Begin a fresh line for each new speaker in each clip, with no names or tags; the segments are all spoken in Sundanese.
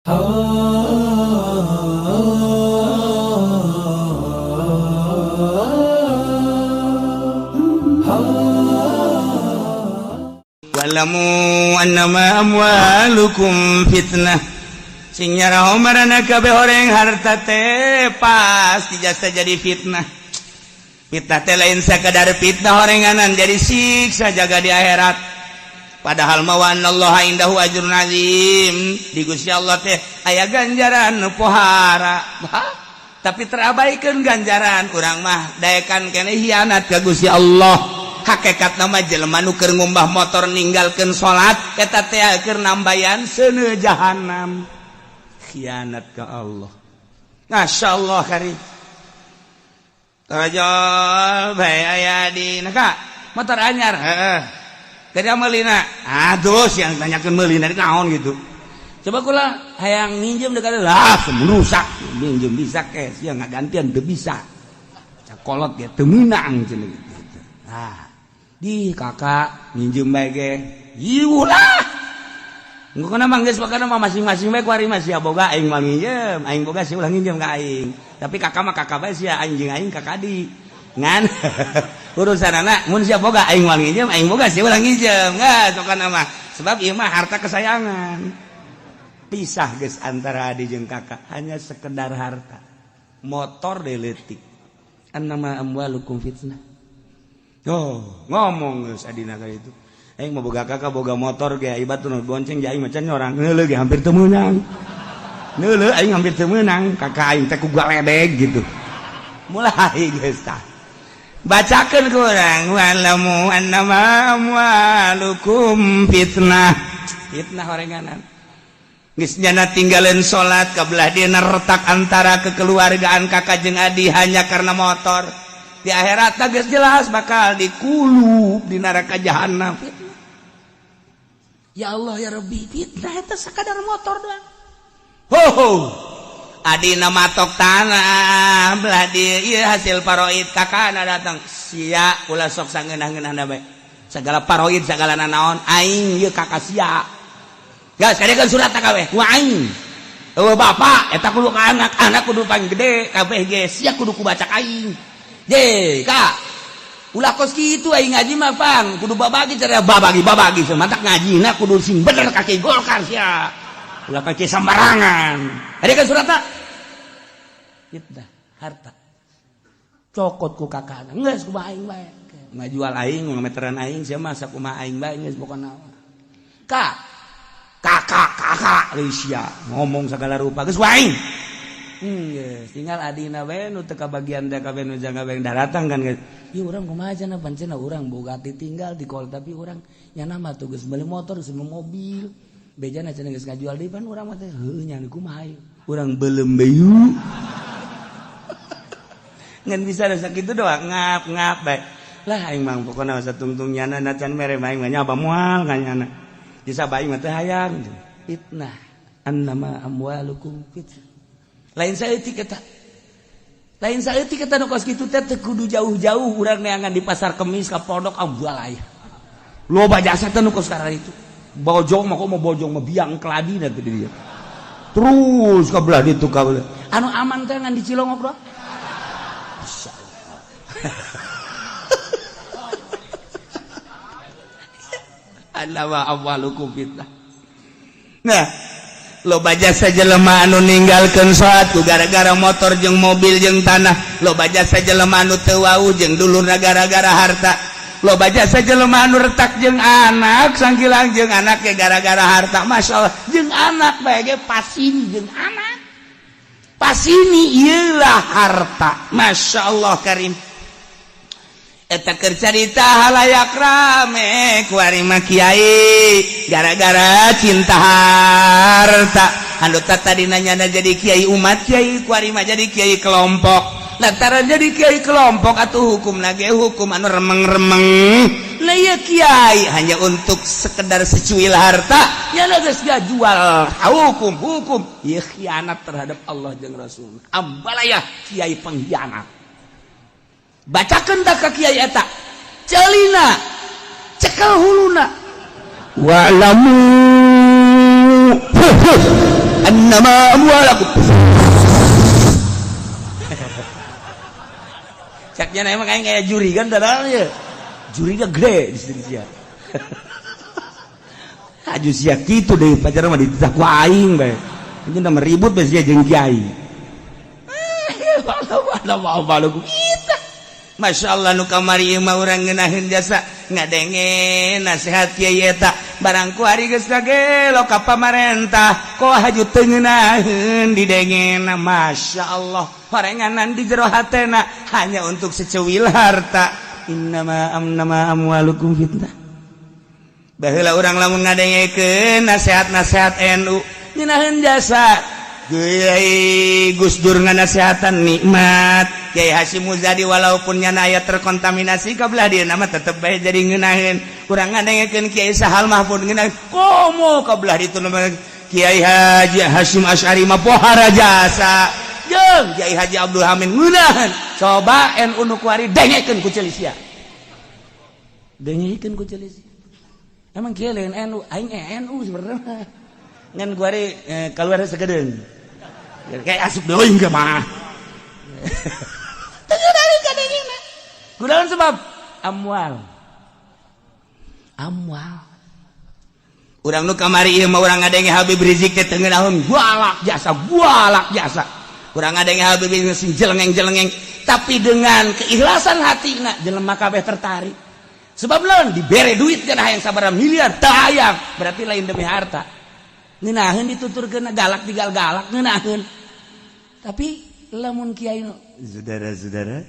Wa'lamu annama amwalukum fitnah. Sing nyaraho marana kabeh horeng harta teh pasti jasa jadi fitnah. Fitnah teh lain sakadar fitnah horenganan jadi siksa jaga di akhirat. Padahal mawanallahu indahu ajrun azim. Di Gusti Allah teh aya ganjaran nu pohara. Tapi terabaikan ganjaran urang mah daekan keneh hianat ka Gusti Allah. Hakikat nama jelema nu keur ngumbah motor ninggalkeun salat eta teh keur nambayan seuneu jahanam. Khianat ka Allah. Masyaallah karim. Rajol bae aya di naka motor anyar. Heeh. Tadi amalina. Aduh yang tanyakeun meulina naon gitu. Coba kula hayang minjem dekat lah rusak. Minjem bisa ke sia ngagantian teu bisa. Cakolot ge teu meunang cenah gitu. Ah. Di kakak minjem bae ge. Ieu lah. Engko kana manggeus bakana mah masing-masing bae ku ari mah sia boga aing mah minjem, aing boga sia ulah nginjem ka aing. Tapi kakak mah kakak bae sia anjing aing kakak di. Ngan urusanana mun sia boga aing mah nginjem, aing boga sia ulah nginjem. Nggak sokana mah sebab ieu mah harta kesayangan. Pisah geus antara adi jeung kakak hanya sekedar harta. Motor deleutik. Annama amwalukum fitnah. Oh, ngomong geus adina ka itu. Aing mah boga kakak boga motor ge ibarat nu bonceng ge aing macan nyorang heuleuh ge hampir teu meunang. Heuleuh aing hampir teu meunang, kakak aing teh ku galedeg gitu. Mulai geus tah. Bacakeun ku urang wa'lamu annama amwalukum fitnah. Fitnah horenganan. Geus nyana tinggaleun salat kabelah dieuna retak antara kekeluargaan kakak jeung adi hanya karena motor. Di akhirat geus jelas bakal dikulub di neraka jahanam. Fitnah. Ya Allah ya Rabbi, fitnah eta sakadar motor doang. Ho. Adina matok tanah belah di ieu hasil paroid kakana datang. Sia ulah sok sangeunah-ngeunahna bae. Sagala paroid sagala naon aing ieu kakak sia. Gas kadekeun surat kabeh ku aing. Eueuh bapak eta kudu ka anak kudu pang gede kabeh ge sia kudu ku baca aing. Je, Kak. Ulah kos kitu aing ngaji mah pang, kudu babagi cara babagi semantak ngajina kudu sing bener kaki Golkar sia. Ulah kaki sembarangan. Ada kan suratna? Fitnah, harta. Cokot ku kakana, geus kumaha aing bae. Ngajual aing, ngameteran aing sia mah sakumaha aing bae geus pokona. Kak. Kakak sia ngomong segala rupa geus aing. Yes, tinggal adina bae nu teu kabagian da kabeh nu jangka bae datang kan geus. Ieu urang kumaha cenah pancena urang boga ditinggal di kol tapi urang nyana mah tuh geus meuli motor geus mobil. Bejana cenah geus ngajual deui pan urang mah teh heuh nya kumaha ieu. Urang beuleum bayu. Ngan bisa da sakitu doang ngap bae. Lah aing mah pokona satungtung nyana nacan mere aing mah nyaba moal ka nyana. Disabai mah teh hayang. Fitnah. Annama amwalukum fitnah. Lain saeutik eta nu kos kitu teh kudu jauh-jauh urang neangan di pasar Kemis ka pondok ambual aya. Loba jasa teh nu kos karana itu. Bojong mah komo bojong mah biang keladina teh dia. Terus ka belah ditu ka belah. Anu aman teh ngan di Cilongok doang. Masyaallah. Annama amwalukum fitnah. Nah, loba jasa jelema anu ninggalkeun salat ku gara-gara motor jeung mobil jeung tanah. Loba jasa jelema anu teu wau jeung dulurna gara-gara harta. Loba jasa jelema anu retak jeung anak sangkilang jeung anak ge gara-gara harta. Masyaallah jeung anak bae ge pasini jeung anak. Pasini ieulah harta. Masyaallah karim. Eta keur carita halayak rame ku ari mah kiai gara-gara cinta harta. Anu tadina nyana jadi kiai umat kiai ku ari mah jadi kiai kelompok. Lantaran jadi kiai kelompok atuh hukumna ge hukum anu remeng-remeng. Nah ieu kiai hanya untuk sekedar secuil harta nyana geus jual hukum ieu khianat terhadap Allah jeung Rasul. Ambalaya kiai pengkhianat. Bacakeun da ka kiai eta ceulina cekel huluna wa'lamu annama amwalakum caknya emang kayak juri kan dadanya jurinya gede di sini sia aju sia kitu deh pacaran mah ditak ku aing bae anjeun mah ribut bae sia jeung kiai wala mau balu kita Masya Allah nu kamari mah urang ngeunaheun jasa ngadenge nasihat kiai eta barang ku hari geus kagelo ka pamarentah ko haju teu ngeunaheun didengena Masya Allah horenganan di jero hatena hanya untuk seceuwil harta innama amwalukum fitnah baheula urang lamun ngadengekeun nasihat-nasihat NU ngeunaheun jasa Kiai Gus Dur nganasihatan nikmat Kiai Hasyim Muzadi walaupun nyana aya terkontaminasi kabelah dia nama tetep bae jadi ngeunaheun urang ngadengekeun Kiai Sahal Mahfud ngeunaheun komo kabelah ditu nama Kiai Haji Hasyim Asy'ari mah pohara jasa jeung Kiai Haji Abdul Hamid ngeunaheun coba NU nu kuari dengekeun ku ceuli sia dengekeun ku ceuli sia emang kieu lain NU aing NU sebenarnya ngan kuari keluar segedeung kayak asup deui ge mah teu dari kadengna kunaon sebab amwal urang nu kamari ieu mah urang ngadenge Habib Rizik teh teu ngeunaheun gualak jasa urang ngadenge Habib Rizik jelengeng tapi dengan keikhlasan hatina jelema kabeh tertarik sebab lawan dibere duit kana hayang sabaraha miliar teu hayang berarti lain demi harta ngeunaheun dituturkeun galak digal-galak ngeunaheun tapi lamun kiai saudara-saudara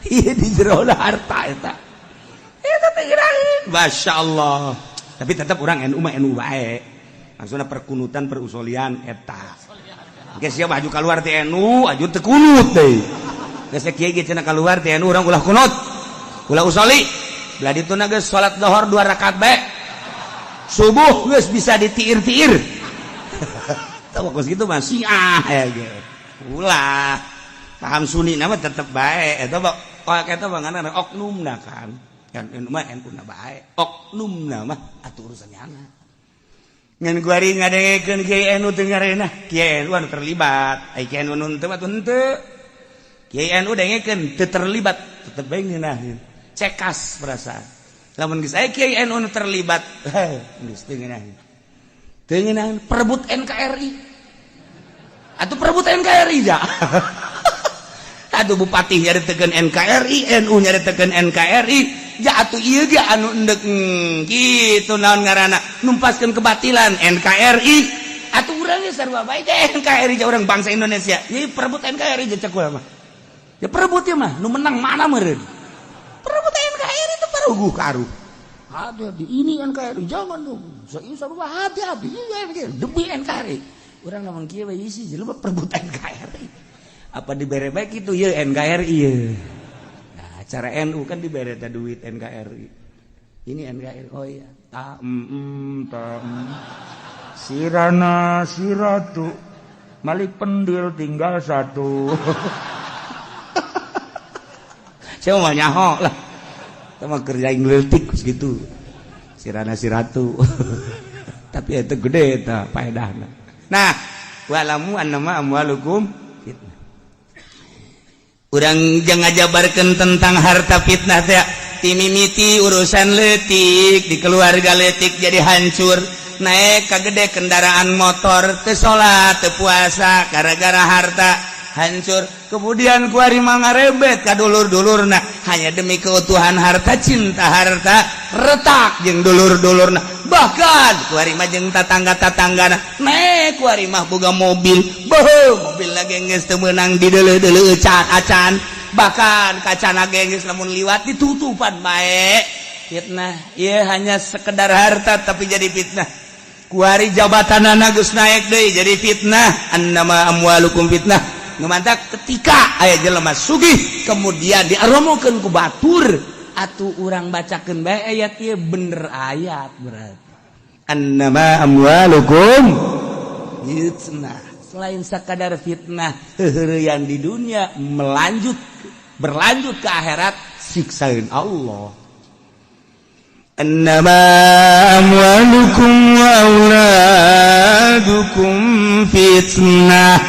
iya di jero harta eta teh ngeunaheun Masya Allah tapi tetap urang NU mah NU bae maksudna perkunutan perusolian eta geus sia maju kaluar ti NU aju teu kunut deui geus kiai ge cenah kaluar ti NU urang ulah kunut ulah usoli belah ditu na geus salat zuhur 2 rakaat bae subuh geus bisa ditiir-tiir tah kos kitu mah Syiah ya ge ulah paham Sunni na mah tetep bae eta kok eta bangana oknumna kan NU mah NU na bae oknumna mah atuh urusan nyana ngan kuari ngadengekeun Kiai NU teu ngarenah Kiai NU anu terlibat ai Kiai NU nu teu atuh henteu Kiai NU dengekeun teu terlibat tetep bae ngeunaheun cekas perasaan lamun geus aya Kiai NU nu terlibat geus teu ngeunaheun perebut NKRI atuh perebut NKRI ja atuh bupati nyaritekeun NKRI NU nyaritekeun NKRI ja atuh ieu ge anu endek kitu naon ngaranna numpaskeun kebatilan NKRI atuh urang ge sarua bae teh NKRI ja urang bangsa Indonesia ieu perebut NKRI ja cek urang mah ya perebut ieu mah nu menang mana meureun perebut NKRI itu paruguh karuh hati-hati ini NKRI jangan dong sarua hati-hati demi NKRI urang lamun kieu bae isi jelema perebut NKRI apa dibere bae kitu ieu NKRI ieu nah cara NU kan dibere teh duit NKRI ini NKRI oh iya sirana siratu Malik Pendil tinggal satu saya mau nyaho lah sama kerja ngeleutik gitu sirana siratu tapi itu gede eta faedahna nah walamu annama amwalukum fitnah urang jeung ngajabarkeun tentang harta fitnah teh timimiti urusan leutik di keluarga leutik jadi hancur naik kagede kendaraan motor teu salat teu puasa gara-gara harta hancur kemudian kuari mangarebet ka dulur-dulurna hanya demi keutuhan harta cinta harta retak jeung dulur-dulurna bahkan kuari mah jeung tatangga-tatanggana naik kuari mah boga mobil mobil lagi geus teu meunang dideuleuh-deuleuh acan bahkan kacana geus lamun liwat ditutupan bae fitnah ieu hanya sekedar harta tapi jadi fitnah kuari jabatanana geus naik deui jadi fitnah annama amwalukum fitnah ngemantak ketika aya jelema sugih kemudian diaromokeun ku batur atuh urang bacakeun bae ayat ieu bener ayat berarti annama amwalukum fitnah selain sakadar fitnah heureuyan di dunia berlanjut ke akhirat siksain Allah.
Annama amwalukum wa auladukum fitnah.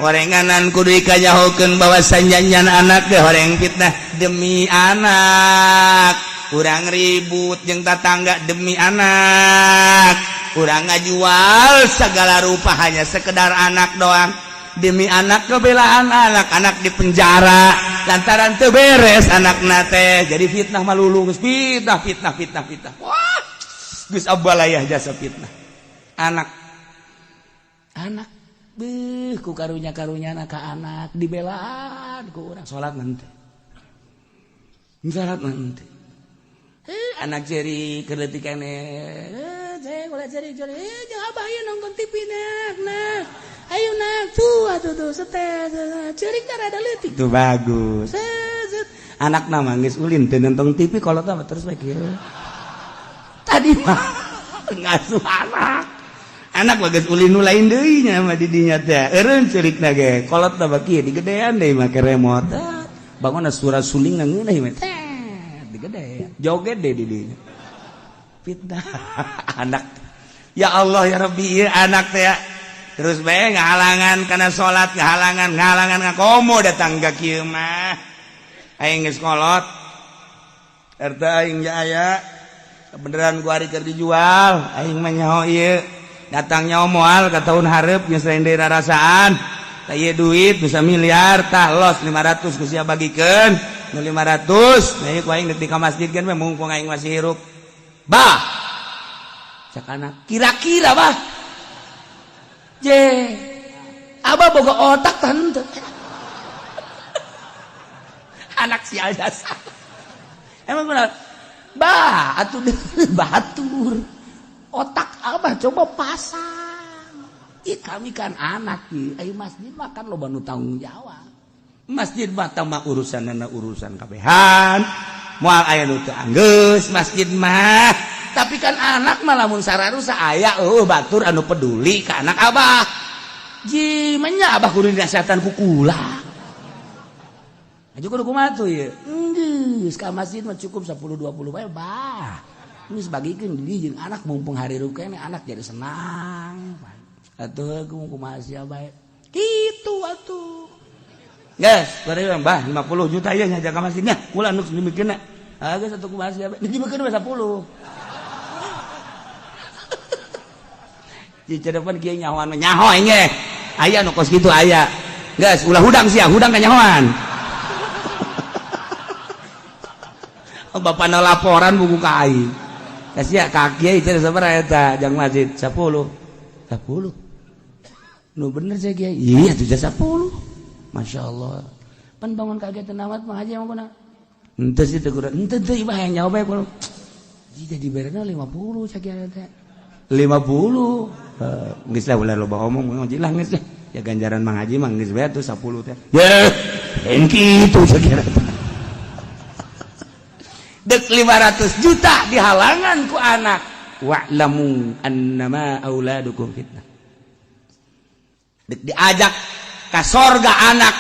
Horenganan kudu dikanyahokeun bahwasanya nyana anak ge horeng fitnah demi anak. Urang ribut jeung tatangga demi anak. Urang ngajual segala rupa hanya sekedar anak doang. Demi anak kebelaan anak-anak di penjara lantaran teu beres anakna teh. Jadi fitnah malulu geus fitnah. Wah, geus abalayah jasa fitnah. Anak ku karunya anak anak dibelaan ku urang salat nanti. Anak jeri keleutik kene. Saya ulah jeri. Jeung abah ieu nonton TV nah. Ayo nak tuh setes. Ceurik rada leutik. Tuh bagus. Anak nama geus ulin teu nonton TV kolot mah terus bae kieu. Tadi mah ngasuh anak bagus ulin nu lain deui nya mah di dinya teh. Eureun ceurikna ge kolot teh kieu digedean deui make remote. Bangunna surat sulingna ngeunah mah. Digedean. Joget deh di dinya. Fitnah anak. Ya Allah ya Rabbi, ieu anak teh terus bae ngahalangan kana salat, ngahalangan ngakomo datang ka kieu mah. Aing geus kolot. Erta aing aya beneran gua ari keur dijual, aing mah nyaho ieu. Datang nyaho moal ka taun hareup geus lain deui rarasaan. Tah ieu duit bisa miliar tah los 500 ku sia bagikeun. Nu 500, nah ieu ku aing di ka masjid kan mumpung aing masih hirup. Bah. Cak anak, kira-kira bah. Abah boga otak tante. Anak si aldas. Emang benar. Bah, atuh batur. Otak abah coba pasang. Kami kan anak ieu. Ayo masjid makan loba nu tanggung jawab. Masjid mah mah urusan kabehan. Moal aya nu teu anggeus masjid mah. Tapi kan anak mah lamun sararusa aya batur anu peduli ka anak abah. Manya abah kudu dinasihatan ku kula. Aju kudu kumaha tuh ieu? Geus ka masjid mah cukup 10 20 bae bah. Geus bagikeun di jeung anak mumpung hari ruk kene anak jadi senang. Atuh kumaha sia bae. Kitu atuh. Geus, bari bah 50 juta ieu nya jaga masjidnya. Kula anu dimikeunna. Geus atuh kumaha sia bae. Dimikeun we 10. Di depan kieu nyahoan nyaho engge. Aya nu kos kitu aya. Geus ulah hudang sia, hudang ka nyahoan. Bapana laporan buku ka aing. Da sia ka kieu teh sabaraha eta jang masjid 10. 10. Nu bener saya kieu. Iya tuh 10. Masyaallah. Pan bangun kaget amat mah haji mah kuna. Henteu sih teu kurang. Henteu teu ibah yang nyaho bae kulo. Jadi beresna 50 sakieu teh. 50. Geus lah ulah loba omong jilah geus lah. Ya ganjaran Mang Haji mah geus bae atuh 10 teh. Ya, en kitu sakira. Dek 500 juta dihalangan ku anak. Wa'lamu annama auladukum fitnah. Dek diajak ka sorga anak.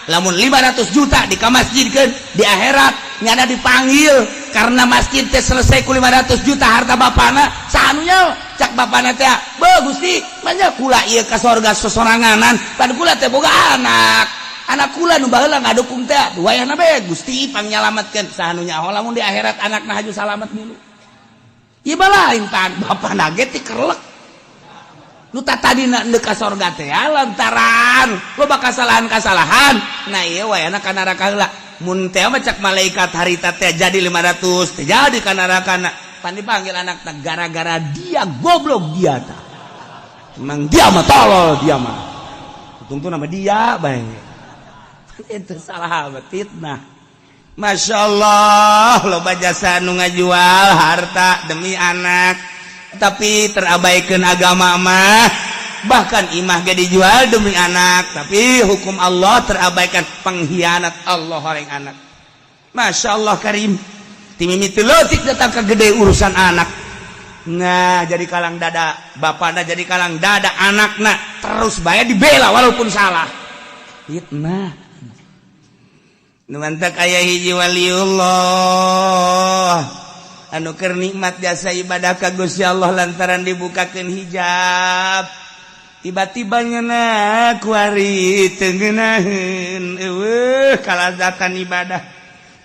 Lamun 500 juta dikamasjidkeun di akhirat nyana dipanggil karena masjid teh selesai ku 500 juta harta bapana sahanunya cak bapana teh beuh Gusti manya kula ieu ka sorga sosoranganan pan kula teh boga anak kula nu baheula ngadukung teh wayahna bae Gusti pangnyalametkeun sahanunya lamun di akhirat anakna haju salamet milu ieu balain pan bapana ge ti kerlek nu tadina endeu ka sorga teh lantaran loba kasalahan nah ieu wayahna ka neraka heula mun teh mah cak malaikat harita teh jadi 500 teh jadi ka neraka pan dipanggil anak teh gara-gara dia goblok dia tah emang dia mah tolol dia mah tungtu nama dia bae itu salah fitnah. Masya Allah loba jasa nu ngajual harta demi anak tapi terabaikan agama mah bahkan imah ge dijual demi anak tapi hukum Allah terabaikan pengkhianat Allah orang anak. Masya Allah karim timimiti leutik datang ke gede urusan anak nah jadi kalang dada bapakna jadi kalang dada anakna terus bae dibela walaupun salah fitnah. nu mantak aya hiji waliullah anu keur nikmat jasa ibadah ka Gusti Allah lantaran dibukakeun hijab tiba-tiba nyana kuari teu ngeunaheun kalazatan ibadah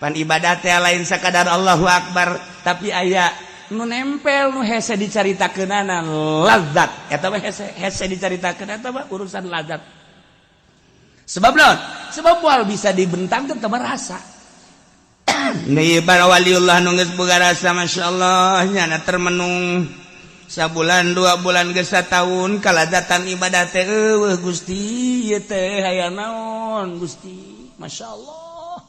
pan ibadah teh lain sakadar Allahu Akbar tapi aya nu nempel nu hese dicaritakeunana lazat eta mah hese dicaritakeun eta mah urusan lazat sebab naon sebab moal bisa dibentangkeun teu rasa nih para waliullah nu geus boga rasa masyaallah nyana termenung sabulan 2 bulan geus sataun kalazatan ibadah teh eueuh Gusti ieu teh aya naon Gusti masyaallah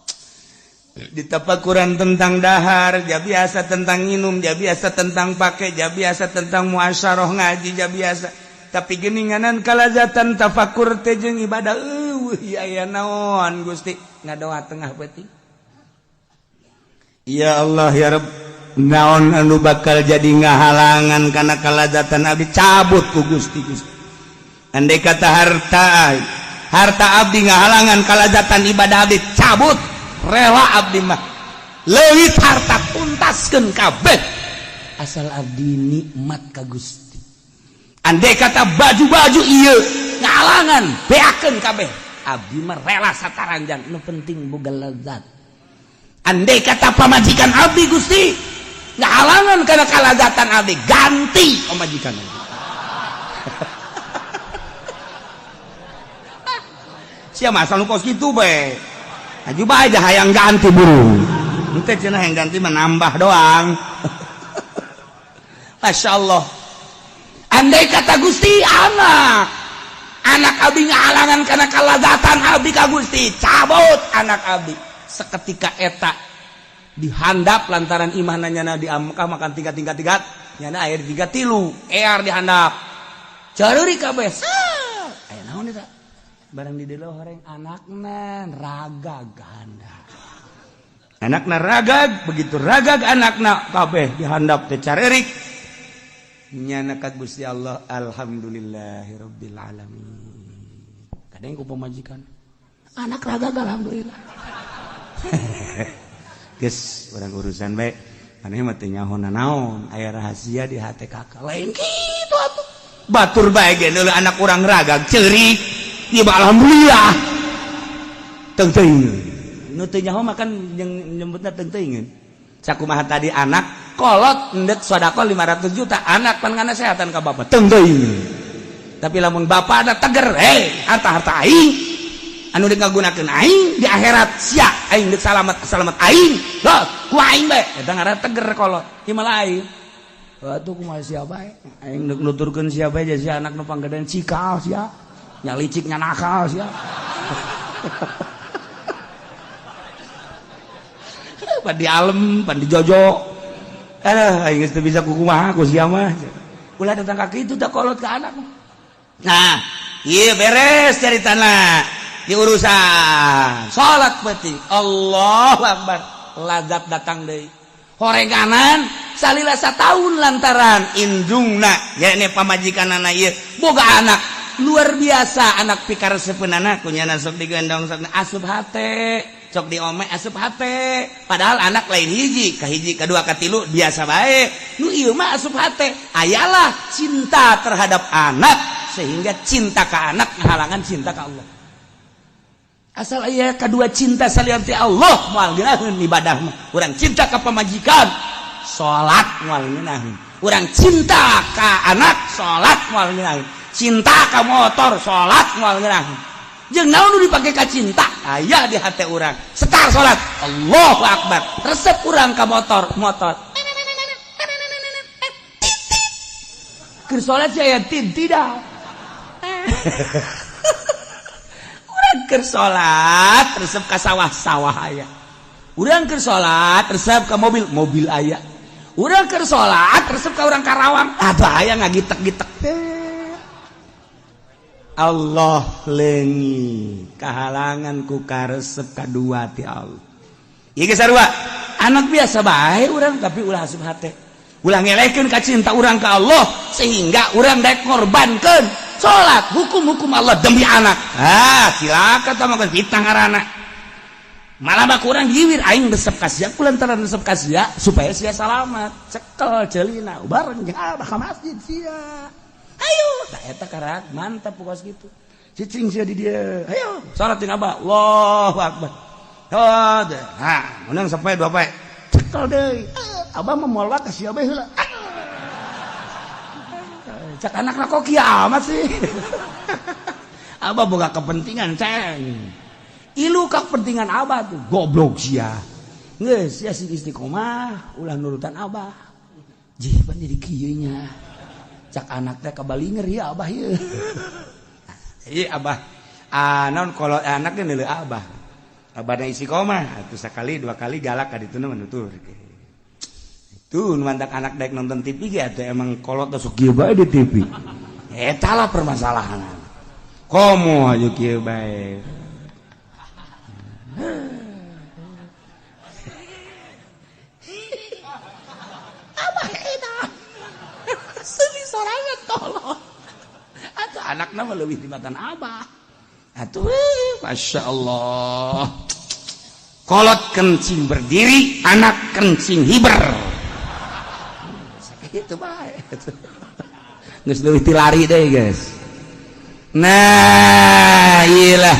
ditapakuran tentang dahar ja biasa tentang minum ja biasa tentang pake ja biasa tentang muasyarah ngaji ja biasa tapi geuninganan kalazatan tafakur teh jeung ibadah eueuh aya naon Gusti ngadoa tengah beuting ya Allah ya Rabb naon anu bakal jadi ngahalangan kana kalazatan abdi cabut ku Gusti andai kata harta abdi ngahalangan kalazatan ibadah abdi cabut rela abdi mah leuwih harta tuntaskeun kabeh asal abdi nikmat ka Gusti andai kata baju-baju ieu ngahalangan beakeun kabeh abdi mah rela sataranjang nu penting boga lazat andai kata pamajikan abdi Gusti ngahalangan karena kalazatan abdi ganti pamajikan sia masa nu kos kitu bae aju bae dah hayang ganti buru henteu cenah hayang ganti mah nambah doang masyaallah andai kata Gusti anak abdi ngahalangan karena kalazatan abdi ka Gusti cabut anak abdi seketika eta dihandap lantaran imanna nyana di amkah makan tingkat nyana air 3 ear dihandap careuri kabeh aya naon eta barang di delo horeng anakna ragag handap anakna ragag begitu ragag anakna kabeh dihandap teh carerik nyana ka Gusti Allah alhamdulillahirabbil alamin kadang ku pamajikan anak ragag alhamdulillah geus urang urusan bae maneh mah teu nyaho naon aya rahasia di hate kakak lain kitu atuh batur bae ge deuleu anak urang ragag ceurik ieu mah alhamdulillah teuing nu teu nyaho mah kan nyebutna teuing sakumaha tadi anak kolot endek sedekah 500 juta anak pan ngana sehatan ka bapa teuing tapi lamun bapa ada teger harta aing anu dek ngagunakeun aing di akhirat sia aing dek salamet aing ku aing bae eta ngaranna teger kolot ieu mah lain atuh kumaha sia bae aing dek nuturkeun sia bae jadi sia anak nu panggedean cikal sia nya licik nya nakal sia pan di alem pan di jojo aing geus teu bisa kumaha ku sia mah ulah datang ka kitu teh kolot ka anak nah ieu beres caritana di urusan salat penting Allahu Akbar lazat datang deui horenganan salila sataun lantaran indungna yakni pamajikanana ieu boga anak luar biasa anak pikareseupeunana kunyana sok digendong sok asup hate sok diome asup hate padahal anak lain hiji kahiji kadua katilu biasa bae nu ieu mah asup hate ayalah cinta terhadap anak sehingga cinta ka anak ngahalangan cinta ka Allah asal aya kadua cinta salianti Allah moal ngeunaheun ibadah mah urang cinta ka pamajikan salat moal ngeunaheun urang cinta ka anak salat moal ngeunaheun cinta ka motor salat moal ngeunaheun jeung naon nu dipake ka cinta aya di hate urang setar salat Allahu Akbar resep urang ka motor keur salat aya tidak keur salat resep ka sawah aya urang keur salat resep ka mobil aya urang keur salat resep ka urang karawang ada aya ngagitek-gitek Allah leungi kahalangan ku karesep kadua ti Allah ieu geus sarua anak biasa bae urang tapi ulah asup hate ulah ngelekeun ka cinta urang ka Allah sehingga urang daek ngorbankeun salat hukum-hukum Allah demi anak silakan tah mah fitnah ngaranna malah bak kurang giwir aing resep kasih kulantaran resep kasih supaya sia selamat cekel celina bareng jeung abah ka masjid sia ayo tah eta karak mantap pokos gitu cicing sia di dia ayo salat jeung abah Allahu akbar nah menang sampai dua pae cekel deui abah mah moal wae ka sia bae heula cak anakna kok kiamat sih abah boga kepentingan ceng ilu ka kepentingan abah tuh goblok sia geus sia si istiqomah ulah nurutan abah jiban jadi kieu nya cak anak teh kabalinger ya abah ieu ieu abah naon kolot anak teh neuleuh abah abahna istiqomah atuh sakali dua kali galak ka dituna menutur itu mantak anak daek nonton TV ge atuh emang kolot teh sok kieu bae di TV eta lah permasalahan komo aja kieu bae abah eta seuli sorangan tolong atuh anakna mah leuwih timatan abah atuh masya Allah kolot kencing berdiri anak kencing hiber sakitu bae geus leuwih ti lari deui guys nah iyalah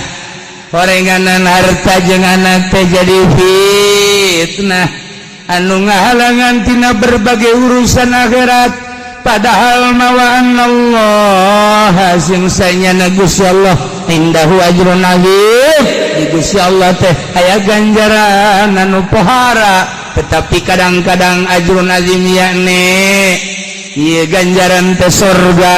horenganan harta jeung anak teh jadi fitnah anu ngahalangan tina berbagai urusan akhirat padahal mawa Allah sing sanyana Gusti Allah indahu ajrun azim di Gusti Allah teh aya ganjaran anu pohara tetapi kadang-kadang ajrun azim yakni ieu ganjaran teh surga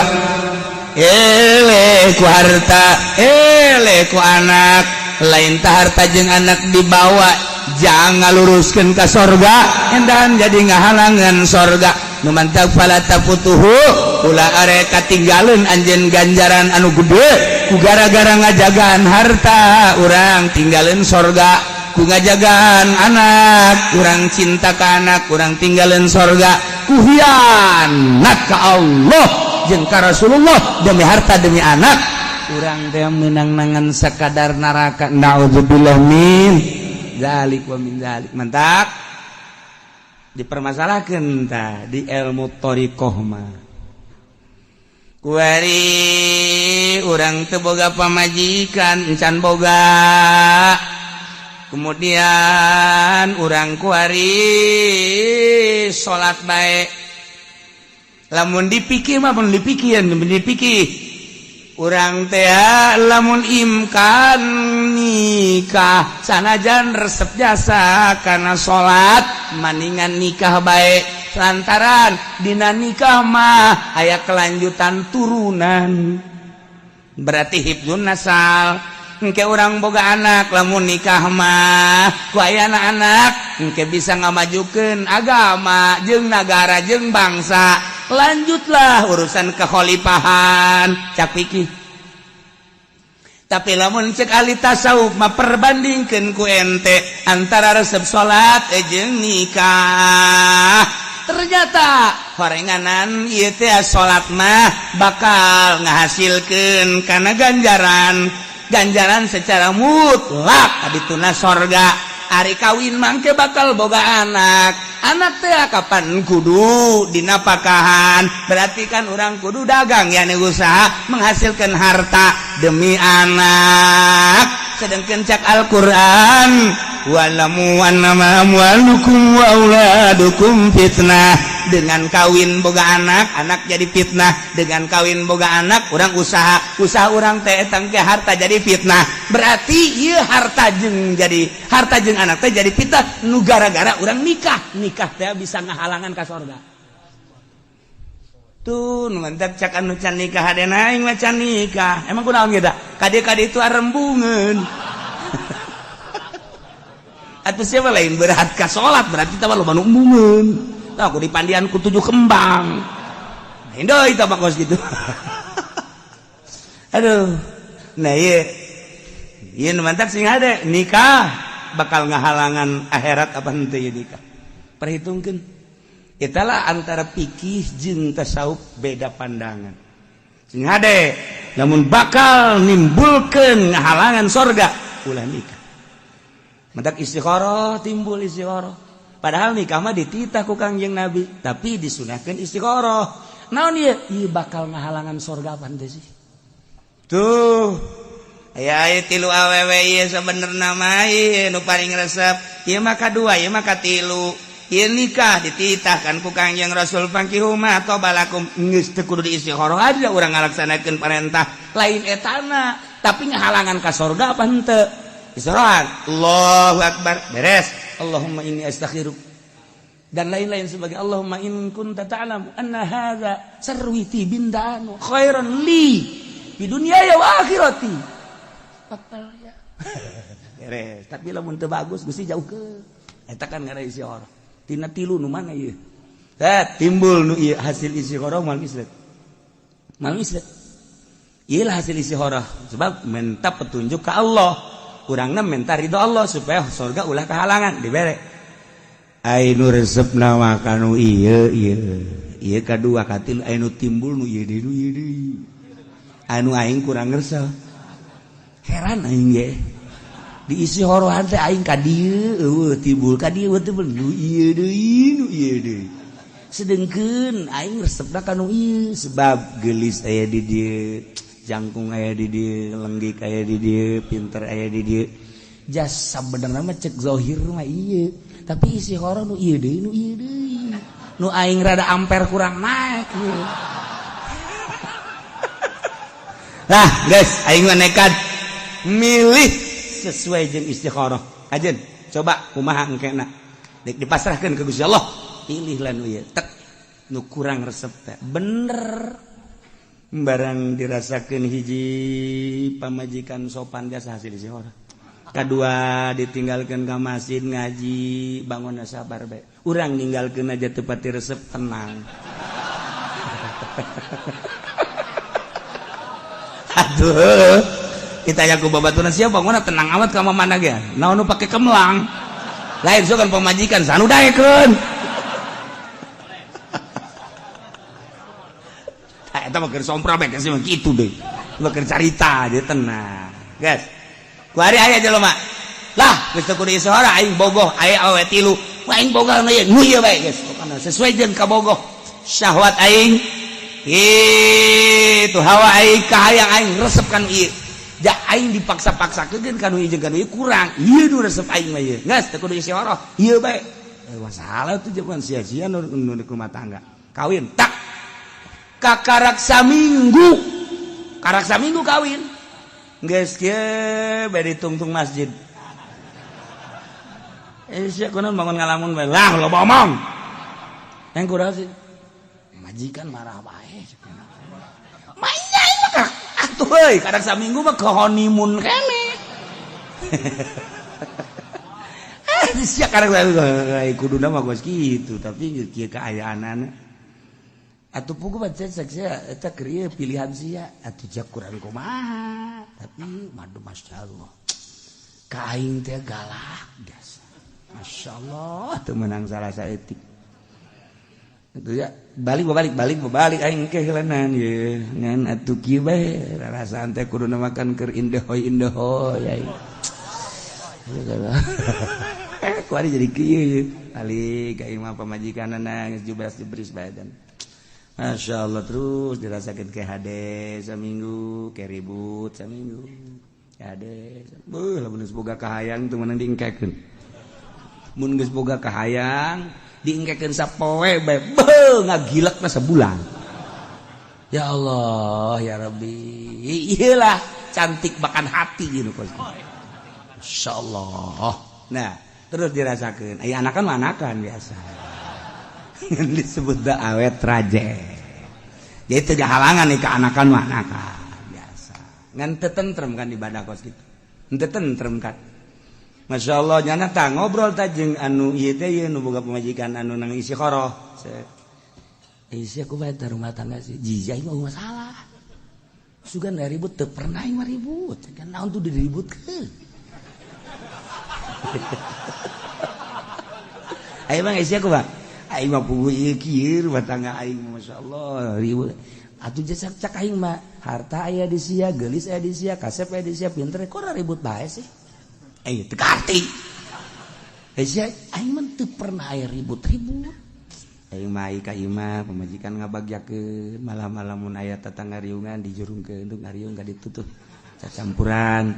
ele ku harta ele ku anak lain tah harta jeung anak dibawa jangan luruskeun ka sorga endahan jadi ngahalangan sorga nu mantap fala tafutuhu ulah are katinggaleun anjeun ganjaran anu gede ku gara-gara ngajagaan harta urang tinggalin sorga ku ngajagaan anak urang cinta ka anak urang tinggalin sorga ku hianat ka Allah jeung ka Rasulullah demi harta demi anak urang teh meunang nangan sakadar neraka naudzubillah min zalik wa min zalik mantap dipermasalahkeun tah di ilmu thariqah mah kuari urang teu boga pamajikan encan boga kemudian urang kuari salat bae lamun dipikir mah mun dipikir urang teh lamun imkan nikah sanajan resep jasa kana salat maningan nikah bae lantaran dina nikah mah aya kelanjutan turunan berarti hifdzun nasal engke urang boga anak lamun nikah mah ku aya anak engke bisa ngamajukeun agama jeung nagara jeung bangsa lanjutlah urusan kekhalifahan cak pikir tapi lamun cek ahli tasawuf mah perbandingkeun ku ente antara resep salat jeung nikah ternyata horenganan ieu teh salat mah bakal ngahasilkeun kana ganjaran secara mutlak abituna sorga ari kawin mangke bakal boga anak teh kapan kudu dinapakahan berarti kan orang kudu dagang ya usaha menghasilkan harta demi anak sedangkan cak Al-Quran wa'lamu annama amwalukum wa auladukum fitnah dengan kawin boga anak jadi fitnah dengan kawin boga anak orang usaha orang teh tangke harta jadi fitnah berarti ieu harta jeung anak teh jadi fitnah nu gara-gara orang nikah teh bisa ngahalangan ka sorga tuh nu mantap cak anu can nikah hadena aing mah can nikah emang kunaon ge da kade-kade itu arembungeun atuh siapa lain berat ka salat berarti teh loba nu embungeun tah aku dipandian ku 7 kembang Indo itu mah kos gitu aduh nah ieu nu mantap sing hade nikah bakal ngahalangan akhirat apa henteu ieu nikah perhitungkeun itulah antara fikih jeung tasawuf beda pandangan sing hade lamun bakal nimbulkeun ngahalangan sorga ulah nikah mentak istikharah timbul istikharah. Padahal nikah mah dititah ku Kangjeng Nabi, tapi disunahkeun istikharah. Naon ieu? Ieu bakal ngahalangan surga pan teh sih. Tuh. Aya tilu awewe ieu sabenerna mah ieu nu paling resep. Ieu mah kadua, ieu mah katilu. Ieu nikah dititahkan ku Kangjeng Rasul pangkihuma atau balakum geus teu kudu diistikharah aja urang ngalaksanakeun parentah lain etana, tapi ngahalangan ka surga apa henteu? Istikharah. Allahu akbar, beres. Allahumma inni astaghfiruk. Dan lain-lain sebagai Allahumma in kunta ta'lamu anna hadza sarwiti bindanu khairan li fi dunyaya wa akhirati. Batal ya. Beres. Tapi lamun teu bagus Gusti jauhkeun. Eta kan ngara istikharah. Tina tilu nu mana ieu? Timbul nu ieu hasil istikharah mal mislet. Mal mislet. Ieu hasil istikharah sebab minta petunjuk ke Allah. Urangna minta ridho Allah supaya surga ulah kehalangan dibere. Ainu resepna mah kanu ieu. Ieu kadua katilu ainu timbul nu ieu deui. Anu aing kurang ngersel. Heran aing ge. Di istikharah teh aing ka dieu timbul ka dieu timbul nu ieu deui. Sedengkeun aing resepna kanu ieu sebab geulis aya di dieu. Jangkung aya di dieu, lenggik aya di dieu, pinter aya di dieu. Jas sabenerna mah cek zahir mah ieu. Tapi istikharah nu ieu deui. Nu aing rada ampere kurang naek ieu. Lah, guys, aing mah nekat milih sesuai jeung istikharah. Ajeun, coba kumaha engkena. Dek dipasrahkeun ke Gusti Allah, pilihlah nu ieu. Tek nu kurang resep teh. Bener. Barang dirasakan hiji pamajikan sopan biasa hasil istikharah. Kedua ditinggalkan ke masjid ngaji bangun sabar bae. Urang ninggalkeun aja teu pati resep tenang. Aduh. Kita yaku babaturan siapa bangunna tenang amat ka mana ge. Naon nu pake kemlang. Lain sogan pamajikan sanu daekeun. Eta mah keur sompra bae kasih mah kitu deui. Mah keur carita dia tenang. Guys. Ku ari aya jelema. Lah, geus teu kudu istikharah aing bogoh aya awe tilu. Aing bogoh nu ieu bae guys. Pokona sesuai jeung ka bogoh. Syahwat aing itu hawa aing kahayang aing resep kan ieu. Ja aing dipaksa-paksakeun kanu ieu jeung kanu ieu kurang. Ieu nu resep aing mah ieu. Geus teu kudu istikharah. Ieu bae. Masalah tuh jeung sia-sia nu rumah tangga. Kawin tak karak saminggu kawin geus kieu bari tungtung masjid sia kunaon bangun ngalamun bae lah loba omong yang kumaha sih majikan marah bae mainnya mah atuh euy karak saminggu mah ke honeymoon kene sia karak kuduna mah geus kitu tapi kieu kaayaanana atuh pugu baca saksia eta keur pilihan sia atuh jak kurang kumaha tapi madu masyaallah ka aing teh galak biasa masyaallah teu meunang salah saeutik atuh ya balik aing ke heulenan ye ngan atuh kieu bae rarasaan teh kuduna makan keur indehoy aing kuari jadi kieu balik aing mah pamajikanana geus jubras badan. Masya Allah terus dirasakan ke hade seminggu, ke ribut seminggu, ke hade. Lamun geus boga kahayang tuh menang diingkekeun. Mun geus boga kahayang diingkekeun sapoe bae, ngagilekna sebulan. Ya Allah, ya Rabbi, iyalah cantik bahkan hati gitu kos. Masya Allah. Nah, terus dirasakan. Aya anakan mah anakan biasa. Disebut da awet raje. Jadi tidak halangan nih keanakan manakan biasa. Ngan tentrem kan ibadah kos gitu. Henteu tentrem kan. Masya Allah nyana tah ngobrol tah jeung anu ieu teh ieu nu boga pamajikan anu nang istikharah. Isi aku bae rumah tangga sih. Jijai mah masalah. Sugan da ribut teu pernah mah ribut. Kan naon tuh diributkeun. Ayo bang isi aku bang. Aing mah puguh ieu kieu rumah tangga aing masyaallah ribut. Atuh jasa cak aing mah harta aya di sia, geulis aya di sia, kasep aya di sia, pinter kok ribut bae sih. Teu karti. aing mah teu pernah aya ribut-ribut. Aing mah ka imah pamajikan ngabagyakeun malam-malam mun aya tatangga riungan dijurungkeun untuk ngariung ka ditu tuh cacampuran.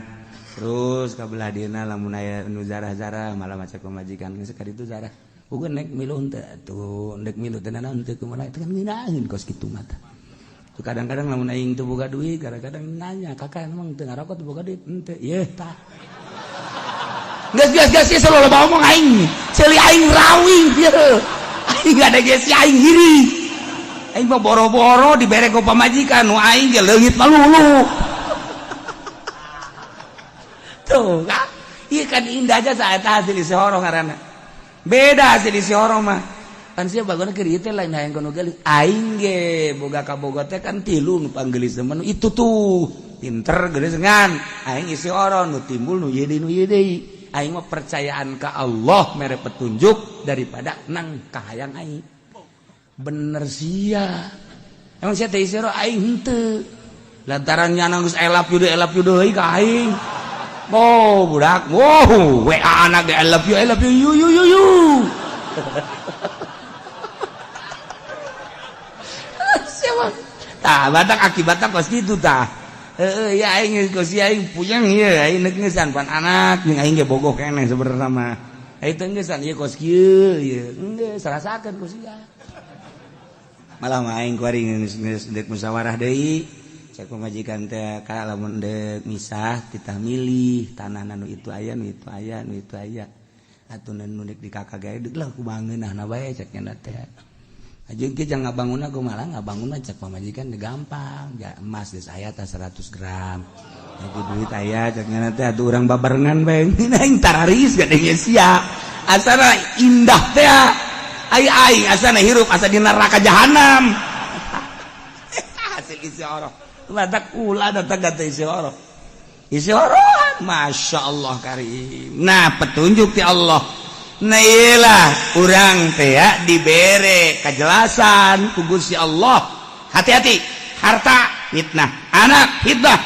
Terus ka belah dieuna lamun aya nu zarah-zarah malah maca pamajikan geus ka ditu zarah. Bukan nek miluh teh tuh nek miluh teh naon teu kumaha teh kan ngeunaheun kos kitu mah. Tuh kadang-kadang lamun aing teu boga duit kadang-kadang nanya kakak emang teu ngarokok teu boga duit henteu yeuh tah. Gas selalu ngomong aing ceuli aing rawing ieu aing ada geus aing hiri aing mah boro-boro dibere ku pamajikan nu aing ge leungit malulu tuh kan ieu kan indah aja saeta hasil isi horo ngaranna beda hasil isi horo mah kan sia bagona keur ieu teh lain hayang kono geulis aing ge boga ka boga teh kan 3 nu panggelis temen itu tuh pinter geulis ngan aing isi horo nu timbul nu ieu deui aing mah percayaan ka Allah mere petunjuk daripada nang kahayang aing. Bener sia. Emang sia teh isiro aing henteu. Lantaran nyana geus I love you deui ka aing. Oh, budak. Wow, WA anak ge I love you you. Siapa? Tah, batak akibatna kos kitu tah. Ya aing geus aing puyeng ieu aing geungesan pan anak jeung aing ge bogoh keneh sebenarnya mah. Aing teh geungesan ieu kos kieu ieu. Geus rasakeun ku sia. Malah mah aing kuring geus deuk musyawarah deui. Cek pamajikan teh ka lamun deuk misah titah milih tanah nu itu aya nu itu aya nu itu aya. Atuh nu deuk di kakak gawe deuk lah kubangeunahna bae cek nya teh. Ajeun ke jangan ngabangunna gue malah ngabangunna cek pamajikan gampang ya emas geus aya tah 100 gram jadi duit aya cek nya teh atuh urang babarengan bae aing tararis gadenge sia asana indah teh aing asana hirup asa di neraka jahanam hasil isi oroh ladak ulah datang kata isi oroh masyaallah karim nah petunjuk ti Allah. Nah iyalah urang teh ya dibere kejelasan ku Gusti Allah. Hati-hati, harta fitnah, anak fitnah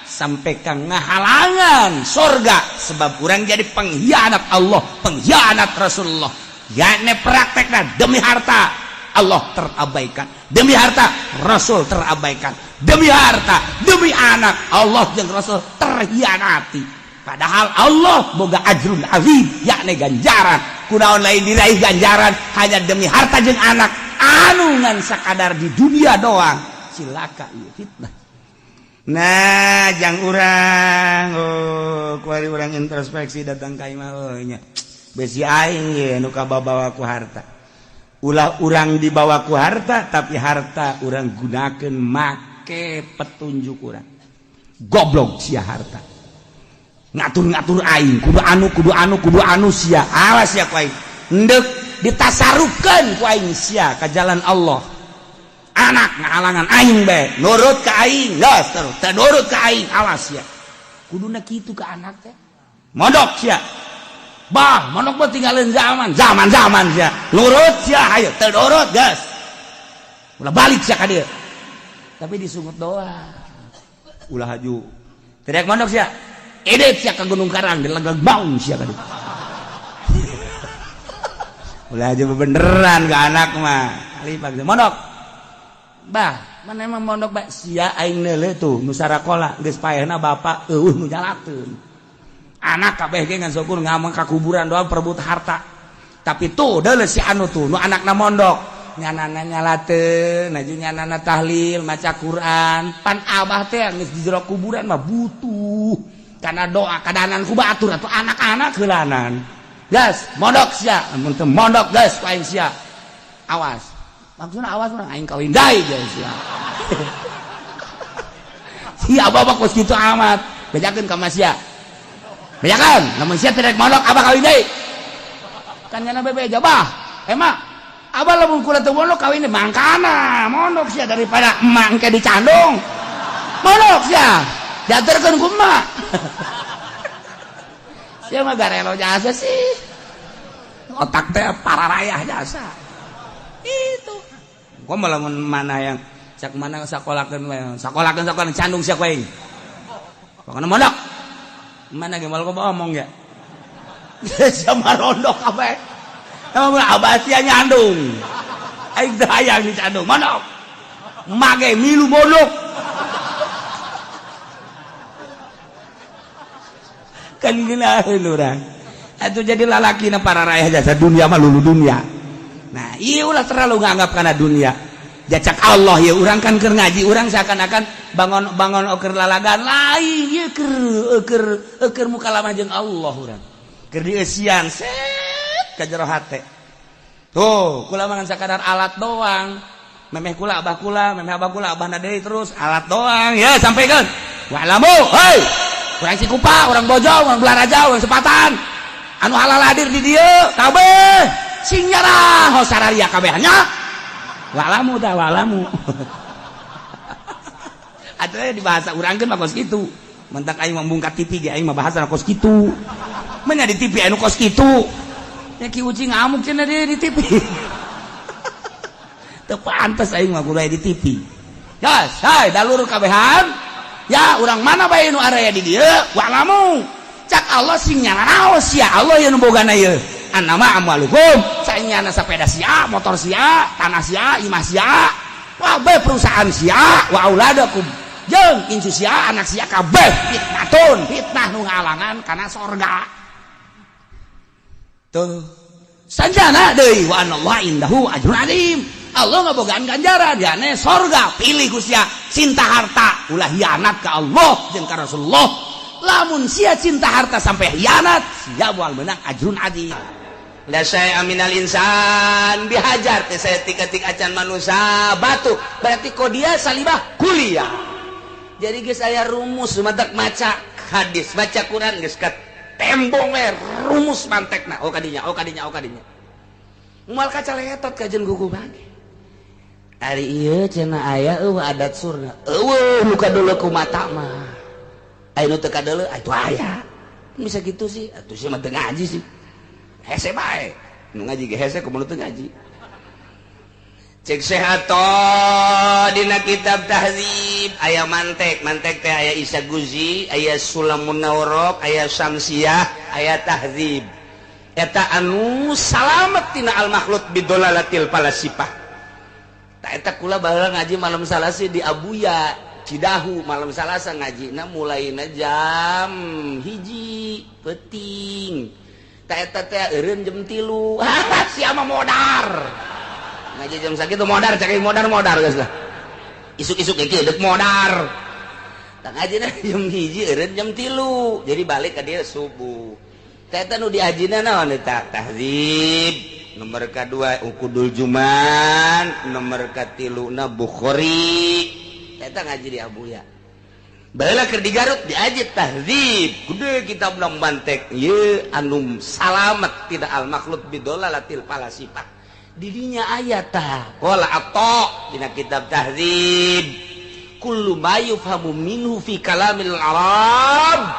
sampai ka ngahalangan surga sebab urang jadi pengkhianat Allah, pengkhianat Rasulullah. Yakni praktekna demi harta Allah terabaikan, demi harta Rasul terabaikan, demi harta, demi anak Allah jeung Rasul terhianati. Padahal Allah boga ajrun azim yakni ganjaran kunaon lain diraih ganjaran hanya demi harta jeung anak anu ngan sakadar di dunia doang cilaka ieu fitnah. Nah jang urang kuari urang introspeksi datang ka imah nya besi aing ye nu kabawa ku harta ulah urang dibawa ku harta tapi harta urang gunakeun make petunjuk urang goblok sia harta ngatur-ngatur aing kudu anu sia awas ya ku aing endek ditasarufkeun ku aing sia ka jalan Allah anak ngahalangan aing bae nurut ka aing geus teu nurut ka aing awas ya kuduna kitu ka anak teh mondok sia bah mondok mah tinggalin zaman sia nurut sia hayu teu nurut geus ulah balik sia ka dieu tapi disungut doa ulah haju teriak mondok sia edep sia ka Gunung Karang di Legag Baung sia ka dieu. Ulah aja beneran ka anak mah. Ali pagi mondok. Bah, mana emang mondok bah sia aing neuleuh tuh nu sarakola geus paehna bapa eueuh nu nyalakeun. Anak kabeh ge ngan syukur ngamang ka kuburan doang perebut harta. Tapi tuh deuleuh si anu tuh nu anakna mondok nyanana nyalateun, aju nyanana tahlil, maca Quran. Pan abah teh geus di jero kuburan mah butuh karena doa kadanan ku batur atau anak-anak heulanan gas mondok sia mun teu mondok gas ku aing sia awas maksudna awas urang aing kawin deui geus sia sia abah kos kitu amat bejakeun ka sia bejakeun lamun sia teu rek mondok abah kawin deui kan nyana bebe jabah emang abah lamun kula teu mondok kawin deui mangkana mondok sia daripada emang ke dicandung mondok sia diaturkeun ku emak sia mah garelo jasa sih otak teh pararayah jasa itu kok malah mana yang cak mana sakolakeun we sakolakeun candung sia kuing pokona mondok mana ge malah kok omong ya sama rondok kabeh. Abah sia nyandung. Aing teh hayang dicandung. Mondok. Mage milu mondok. Kan geunaheun urang. Atuh jadi lalaki na para raya jasa dunia mah lulu dunia. Nah, ieu ulah terlalu nganggap kana dunia. Jacak Allah ya urang kan keur ngaji, urang seakan-akan bangun oker lalagan lain ieu keur muka lamah jeung Allah urang. Keur dieusian set ka jero hate. Tuh, kula mangan sakadar alat doang. Memeh kula abah kula, memeh abah kula abahna deui terus alat doang. Ya, sampaikan. Wa'lamu, hei. Urang Cikupa, urang Bojong, urang Belaraja, urang Sepatan. Anu halal hadir di dieu kabeh. Sing nyarah hosararia kabeh nya. Wa'lamu tah wa'lamu. Atuh di bahasa urangkeun mah kos kitu. Mentak aing membungkat TV ge aing mah bahasana kos kitu. Mun nya di TV anu kos kitu. Ya ki ucing ngamuk cenah di TV. Teu pantes aing mah kudu di TV. Ya, say dalur kabehan. Ya, urang mana bae nu araya di dieu? Wa'lamu. Cak Allah sing nyaraos ya Allah yang boga na ieu. Annama amwalukum, saenyana sepeda sia, motor sia, tanah sia, imah sia. Kabeh perusahaan sia, wa auladakum. Jeung incu sia, anak sia kabeh fitnatun, fitnah nu ngalangan kana sorga. Tuh. Sanjana deui wa anallahu indahu ajrun azim. Allah ngabogaan ganjaran diane sorga. Pilih ku sia cinta harta ulah hianat ka Allah jeung ka Rasulullah. Lamun sia cinta harta sampai hianat sia moal meunang ajrun azim. La saya aminal insan dihajar teh saya tik-tik acan manusia batu berarti kok dia salibah kuliah. Jadi geus aya rumus matak maca hadis baca Quran geus ka tembong we rumus mantekna oh kadinya moal kacaletot kajen gugu bage. Ari ieu cenah aya adat surga. Eueuh nu kadeuleu ku mata mah. Aya nu teu kadeuleu atuh aya. Bisa gitu sih atuh sih mah teu ngaji sih. Hese bae nu ngaji ge hese kumaha teu ngaji. Cek sehato dina kitab tahzib aya mantek teh aya Isa Guzi aya Sulamun Nawrok aya Samsiyah aya tahzib eta anu salamet tina al makhluk bidolalatil falasifah. Ta eta kula baheula ngaji malam Salasa di Abuya Cidahu malam Salasa ngajina mulaina jam 1 peuting. Ta eta teh eureun jam 3. Sia mah modar. Ngaji jam sakitu modar, cek modar geus lah. Isuk-isuk ge kieu deuk modar. Ta ngajina jam 1 eureun jam 3. Jadi balik ka dieu subuh. Ta eta nu diajina naon eta? Tahzib. Nomor kedua Ukudul Juman, nomor katiluna Bukhari. Ta eta ngaji di Abuya. Baheula keur di Garut diaji tahzib gede kitab nang bantek ieu anu salamet tidak al makhluk bidolalatil falasifah didinya ayat tah qala atta dina kitab tahzib kullu ma yufhamu minhu fi kalamil arab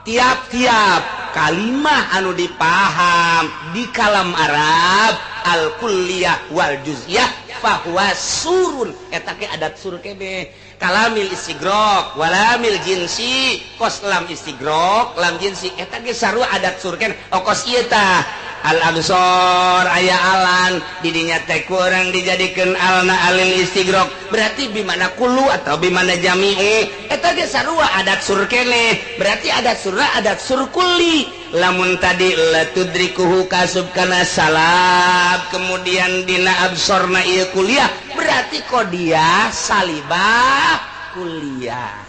tiap-tiap kalimah anu dipaham di kalam Arab al kulliyah wal juz'iyah fahuwa surun eta ge adat sur kene kalamil istigrok walamil jinsi kos lam istigrok lam jinsi eta ge sarua adat surken okos ieu tah al absor aya alan didinya teh kurang dijadikeun alna alil istigrok berarti bimana kullu atau bimana jami'u eta ge sarua adat sur keneh berarti adat surna adat sur kulli lamun tadi la tudrikuhu kasub kana salab kemudian dina absorna ieu kuliah berarti kok dia salibah kuliah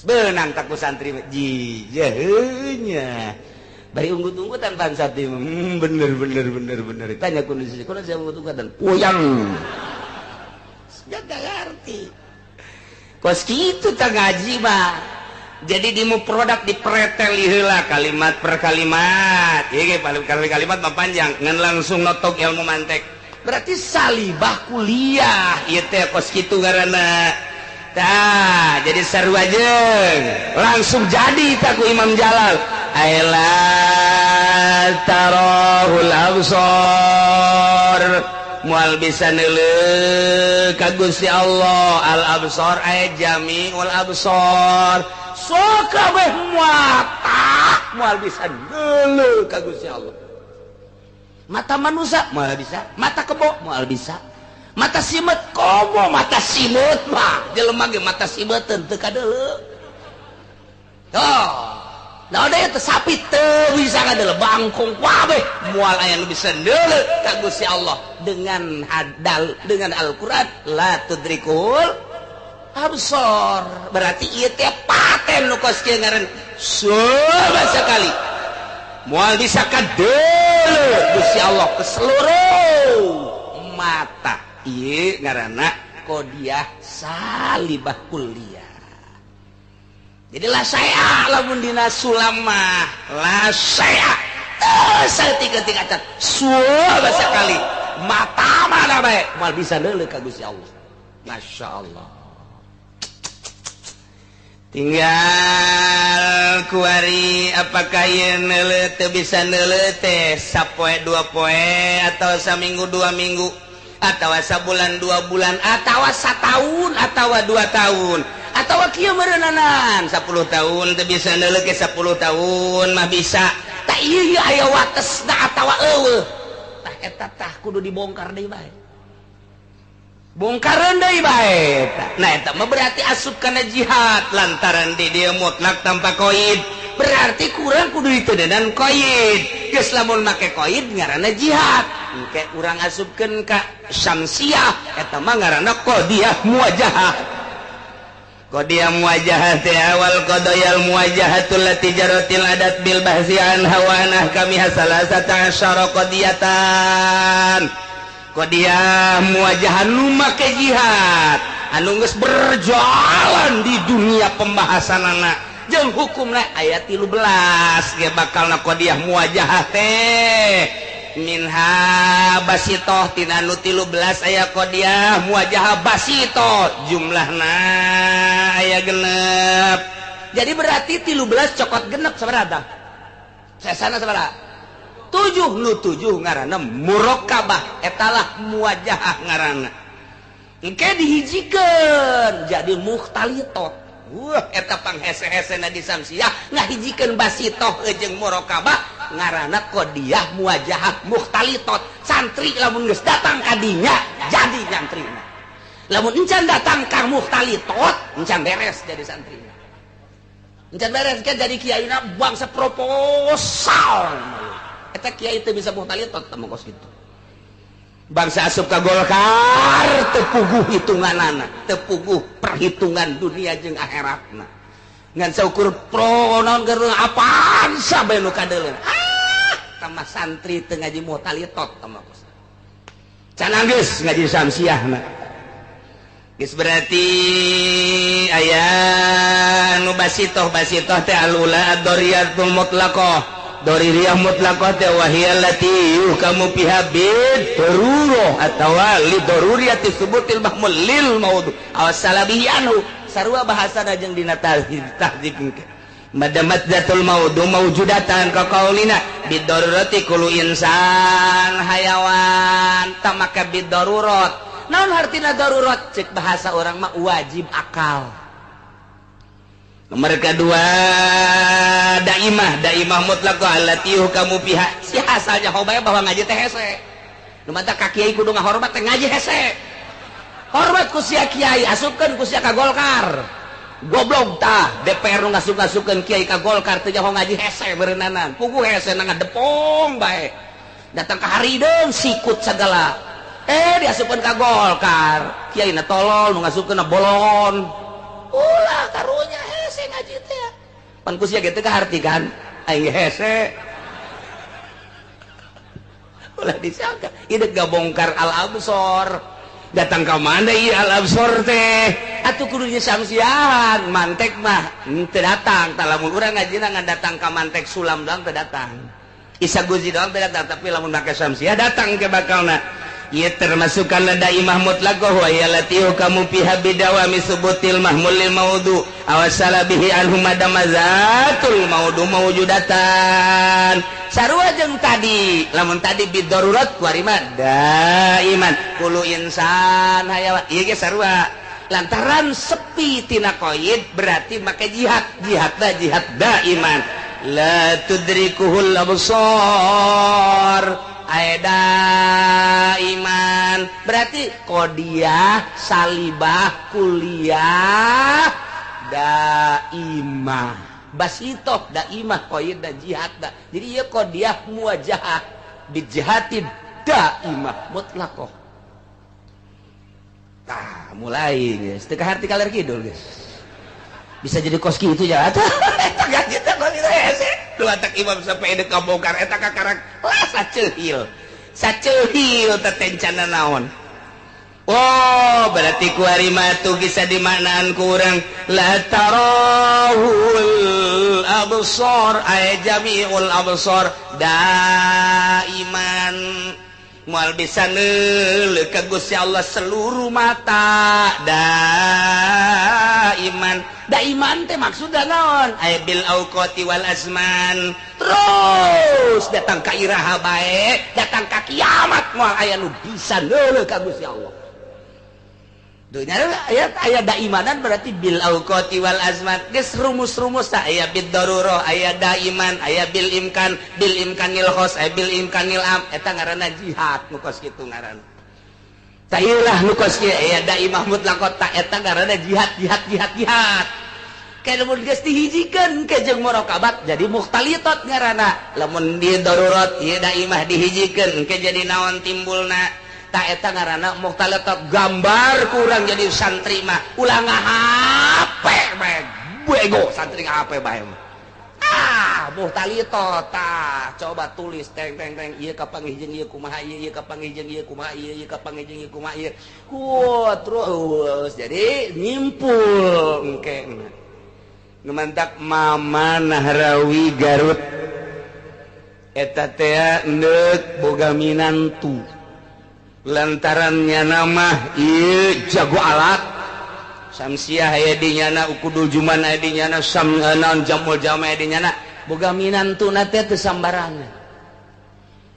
beunang tak ku santri ji jeunya bari unggut-unggut tanpa santri bener tanya kondisi kunaon saya unggut-unggutan puyang jaga ngarti kos kitu tah ngaji mah jadi di produk dipreteli heula kalimat per kalimat ieu kalimat mah panjang ngan langsung notok ilmu mantek berarti salibah kuliah ieu teh kos kitu ngaranna tah jadi sarua jeung langsung jadi tah ku Imam Jalal aila tarahul absar mual bisa neuleuh ka Gusti Allah. Al absar aya jami'ul absar, sok kabeh mata mual bisa neuleuh ka Gusti Allah. Mata manusia mual bisa, mata kebo mual bisa, mata simet komo mata simet mah jelema ge mata simeteun teu kadeuleu. Nah ada itu sapi teu bisa kadeuleu bangkong kabeh moal aya nu bisa neuleuh ka Gusti Allah dengan Al-Qur'an la tudrikul absar. Berarti ieu teh paten nu kos kieu ngaran sama sekali moal bisa kadeuleuh Gusti Allah ke seluruh mata. Ieu ngaranna qodiyah salibah kulliyah. Jadi lah saya lamun dina sulam mah lah saya saeutik-eutik acan suara sekali mata mana bae moal bisa neuleuh ka Gusti Allah. Masya Allah. Tinggal kuari apakah ieu neuleuh teu bisa neuleuh teh sapoe 2 poe atau saminggu 2 minggu atau sabulan 2 bulan atau satahun atau 2 tahun atau kieu meureunanan 10 tahun teu bisa neuleuh ke 10 tahun mah bisa. Tah ieu aya watesna atawa eueuh. Tah eta tah kudu dibongkar deui bae. Bongkaran deui bae. Nah eta mah berarti asup kana jihad lantaran di dieu mutlak tanpa qaid. Berarti kurang kudu diteuneunan qaid. Geus lamun make qaid ngaranna jihad. Engke urang asupkeun ka syamsiah eta mah ngaranna qadiyah muwajahah. Qadiyah muwajahah teh awal qadayal muwajahatul lati jaratil adat bil bahsi an hawanah kami hasalasata asyara qadiyatan. Qadiyah muwajahah nu make jihad anu geus berjalan di dunia pembahasanana jeung hukumna ayat 13 ge bakalna qadiyah muwajahah teh minha basitoh tina nu 13 aya qadiyah muwajahah basitoh jumlahna aya genep. Jadi berarti 13 cokot genep sabaraha? Sesana sabaraha? 7 nu 7 ngaranna murokabah etalah muwajahah ngaranna. Engke dihijikeun jadi mukhtalitot. Wah eta panghese-hesena di samsiah ngahijikeun basitoh jeung murokabah ngaranna qadiyah muwajahah mukhtalitot. Santri lamun geus datang kadinya jadi santrina. Lamun encan datang ka mukhtalitot encan beres jadi santrina. Encan beres ke jadi kiaina bangsa proposal. Eta kiai teu bisa mukhtalitot teh kos kitu. Bangsa asup ka Golkar teu puguh hitunganana, teu puguh perhitungan dunia jeung akhiratna. Ngan saukur pro naon keur apaan sabe nu kadeuleun. Tamah santri teu ngaji mukhtalitot tamah kos. Can geus ngaji samsiahna. Geus berarti aya nu basitoh teh alula ad-dariyatul mutlaqah. Doririyah mutlaqah teh wahiyal lati kamu piha bid darurah atawa li daruriyati subutil mahmul lil maud aw salabihi anhu sarua bahasana jeung dina tahdzib engke madamadzatul maud maujudatan ka qaulina bid darurati kullu insan hayawan tamaka bid darurat. Naon artina darurat cek bahasa orang mah wajib akal. Nomor kedua daimah mutlaqah allati hukamu piha si asalnya hobaya bahwa ngaji teh hese. Nu mata ka kiai kudu ngahormat teh ngaji hese. Hormat ku sia kiai asupkeun ku sia ka Golkar. Goblok tah DPR nu ngasup-ngasupkeun kiai ka Golkar teh jaho ngaji hese beureunanan. Puguh hese na ngadepong bae. Datang ka harideung sikut sagala. Diasupkeun ka Golkar. Kiai na tolol nu ngasupkeun na bolon. Ulah karunya hese ngaji teh. Pan ku sia ge teu kahartikan aing hese. Ulah disangka ieu gabongkar al-absor. Datang ka mana ieu al-absor teh? Atuh kudu nya samsiahan, mantek mah teu datang. Tah lamun urang ngajina ngan datang ka mantek sulam doang teu datang. Isa guzi doang teu datang, tapi lamun make samsiah datang ke bakalna. Ia termasuk kana daimah mutlaqah wa yalatihu kamu piha bidawami subutil mahmul lil maudu awasala bihi anhu madamazatul maudu mawjudatan sarua jeung tadi lamun tadi bidarurat kuarima daiman kulu insan hayawan ieu ge sarua lantaran sepi tina qaid berarti make jihad daiman la tudrikuhul absar aeda iman berarti qodiyah salibah kuliah daimah basitoh daimah qaid da jihad da jadi ieu qodiyah muwajahah bijihadid daimah mutlaqah tah mulai geus teu ka harti kaler kidul geus bisa jadi koski itu ya eta gaji teh kok itu hese lu atak imam sampai de kabongkar eta kakarak lah saceuhil teh tencana naon oh berarti ku ari matu bisa dimaknaan ku urang la tarahul absar ay jami'ul absar daiman moal bisa neuleuh ka Gusti Allah seluruh mata daiman teh maksudna naon ay bil auqati wal azman terus datang ka iraha bae datang ka kiamat moal aya nu bisa neuleuh ka Gusti Allah dunya aya daimanan berarti bil auqati wal azman geus rumus-rumus tah aya bid darurah aya daiman aya bil imkanil khos aya bil imkanil am eta ngaranna jihad nu kos kitu ngaranna tah ieulah nu kos kieu aya daimah mutlaqah tah eta ngaranna jihad kana mun geus dihijikeun ke jeung muraqabat jadi mukhtalitat ngaranna lamun di darurat ieu daimah dihijikeun ke jadi naon timbulna tak eta ngaranna mukhtalitat gambar kurang jadi santri mah ulah ngahape bae bego santri ngahape bae mukhtalitat tah coba tulis teng ieu kapangih jeung ieu kumaha ieu kapangih jeung ieu kumaha ieu kapangih jeung ieu kumaha ieu terus jadi nyimpul engke numantak Mama Nahrawi Garut eta teh neuk boga minantu lantarannya nama ieu jago alat samsiah aya di nyana ukudul juman aya di nyana samnaon jamul jama aya di nyana boga minantuna teh teu sambarangan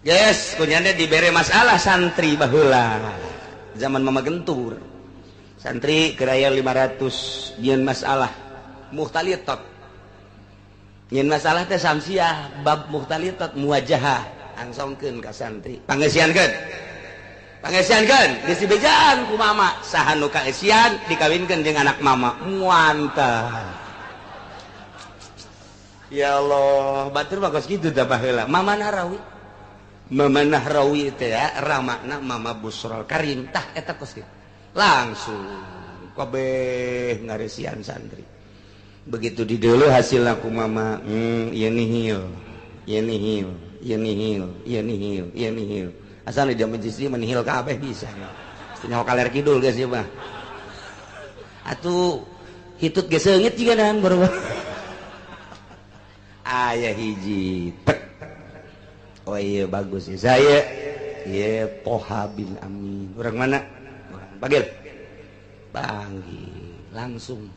yes kunyana dibere masalah santri baheula zaman Mama Gentur santri keraya 500 nyeun masalah mukhtalitat nyeun masalah teh samsiah bab mukhtalitat muwajahah angsongkeun ka santri pangesiankeun geus dibejaan ku mama saha nu kaesian dikawinkeun jeung anak mama muantah ya Allah batur mah kos kitu tah baheula Mama Nahrawi teh ya ramakna Mama Busrol Karim tah eta kos kitu langsung kabeh ngaresian santri begitu dideuleuh hasilna ku mama ieu nihil asal dia menjisi menihil kabeh bisa nyawa kaler kidul guys ya mah atuh hitut ge seungit juga dan baru aya hiji oh iya bagus ya saya ya Toha bin Amin orang mana panggil langsung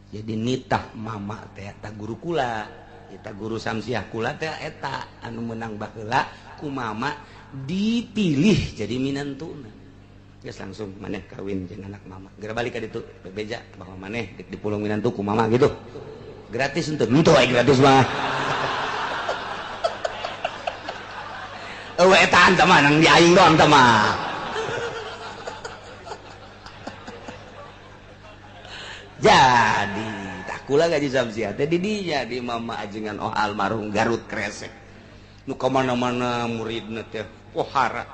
jadi nitah mama teh eta guru kula eta guru samsiah kula teh eta anu menang baheula ku mama dipilih jadi minantuna geus langsung maneh kawin jeung anak mama geura balik ka ditu bebeja bahwa maneh dipulung minantu ku mama gitu gratis henteu gratis mah eueuh eta anta mah nang di aing doang teh mah jadi tak kula gaji samsiah teh di dinya di mama ajengan almarhum Garut Kresek nu kamana-mana muridna teh pohara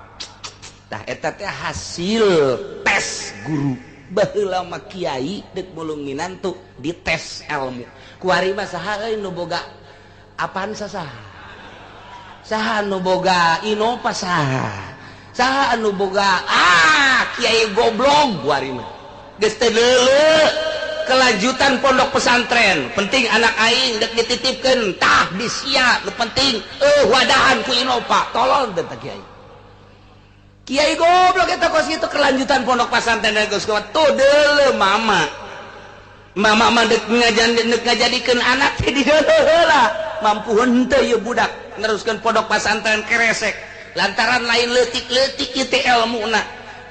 tah eta teh hasil tes guru baheula mah kiai deuk mulung minantu di tes ilmu kuari mah saha euy nu boga apaan saha anu boga inova saha anu boga kiai goblok kuari mah geus teu leuleuh kelanjutan pondok pesantren penting anak aing dek dititipkeun tah disia nu penting wadahan ku inova tolol teh kiai Kiai goblok eta kos kitu kelanjutan pondok pesantren geus kuat tuh deuleu mama mah dek ngajadikeun anak teh di heula mampu henteu ieu budak neruskeun pondok pesantren keresek lantaran lain leutik-leutik ieu teh ilmuna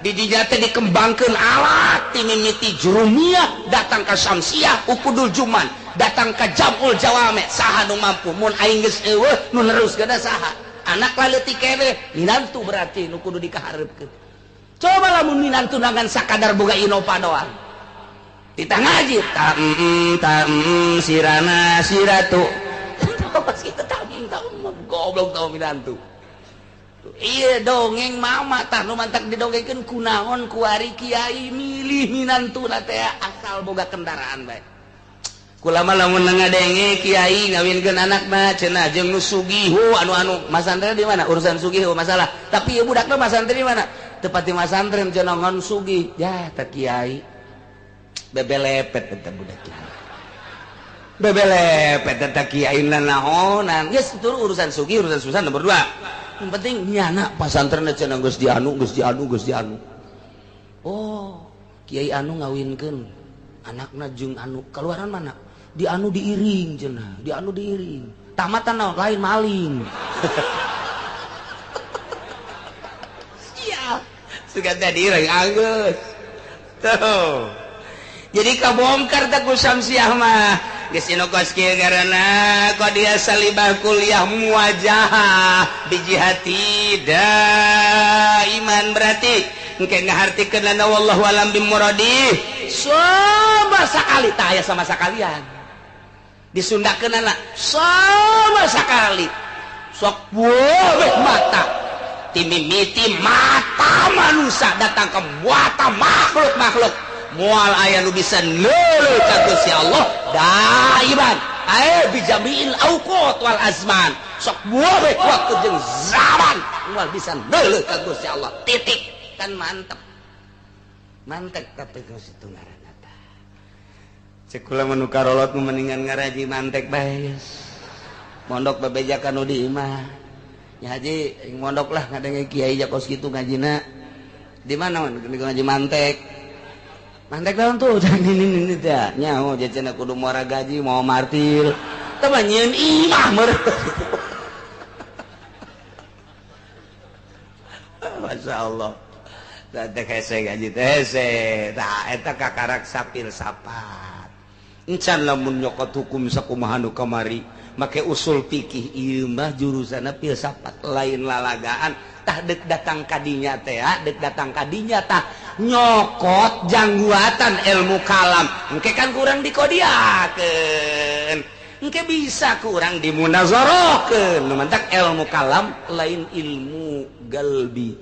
di dinya teh dikembangkeun alat ti mimiti jurumiyah datang ka Syamsiah ukudul Juman datang ka Jamul Jawame saha nu mampu mun aing geus eueuh nu neruskeun saha anak laletik kene minantu berarti nu kudu dikaharepkeun coba lamun minantu nangan sakadar boga inova doang kita ngaji sirana siratu pas kita tamim goblok tau minantu iya dongeng mama tah nu mantak didongengkeun kunaon ku ari kiai milih minantu teh asal boga kendaraan bae kulama lamun ngadenge kiai ngawinkeun anakna cenah jeung nu sugihu anu masantren di mana urusan sugihu masalah tapi ieu budakna masantren di mana teu pati masantren cenah ngan sugih ya teh kiai bebelepet eta budak kiai bebelepet eta kiai naonan geus tur urusan sugih urusan susah nomor 2 yang penting nyana pasantren cenah geus dianu oh kiai anu ngawinkeun anakna jeung anu keluaran mana di anu diiring cenah di anu diiring tamatan naon lain maling iya suka tadi diiring anggeus tuh jadi kabongkar tak ku Syamsiah mah geus inu kos kieu garana qadiya salibah kuliah muwajahah bijihati daiman berarti engke ngahartikeun lana wallahu alam bimuradi sama sakali tah aya sama sakalian disundakeun anak sama sakali sok bueuh mata timimiti mata manusia datang ke mata makhluk moal aya nu bisa neuleuh ka Gusti Allah daiman bijamiil auqat wal azman sok bueuh waktu jeung zaman moal bisa neuleuh ka Gusti Allah titik kan mantep tapi geus itu ngaranna tah cek kula manu karolot mendingan ngaraji mantek bae mondok bebejakan nu di imah nya haji mondok lah ngadenge kiai jakos kitu ngajina di mana ngaji mantek daun tuh ini teh nyaho jacenna kudu muara gaji mau martil teh mah nyieun imah meureun masyaallah teh hese gaji teh hese tah eta kakarak sapil sapat encan lamun nyokot hukum sakumaha nu kamari make usul fikih ieu mah jurusana filsafat lain lalagaan tah dek datang kadinya teh dek datang kadinya tah nyokot jangguatan ilmu kalam engke kan kurang dikodiakeun engke bisa kurang dimunazarahkeun nu mantak ilmu kalam lain ilmu galbi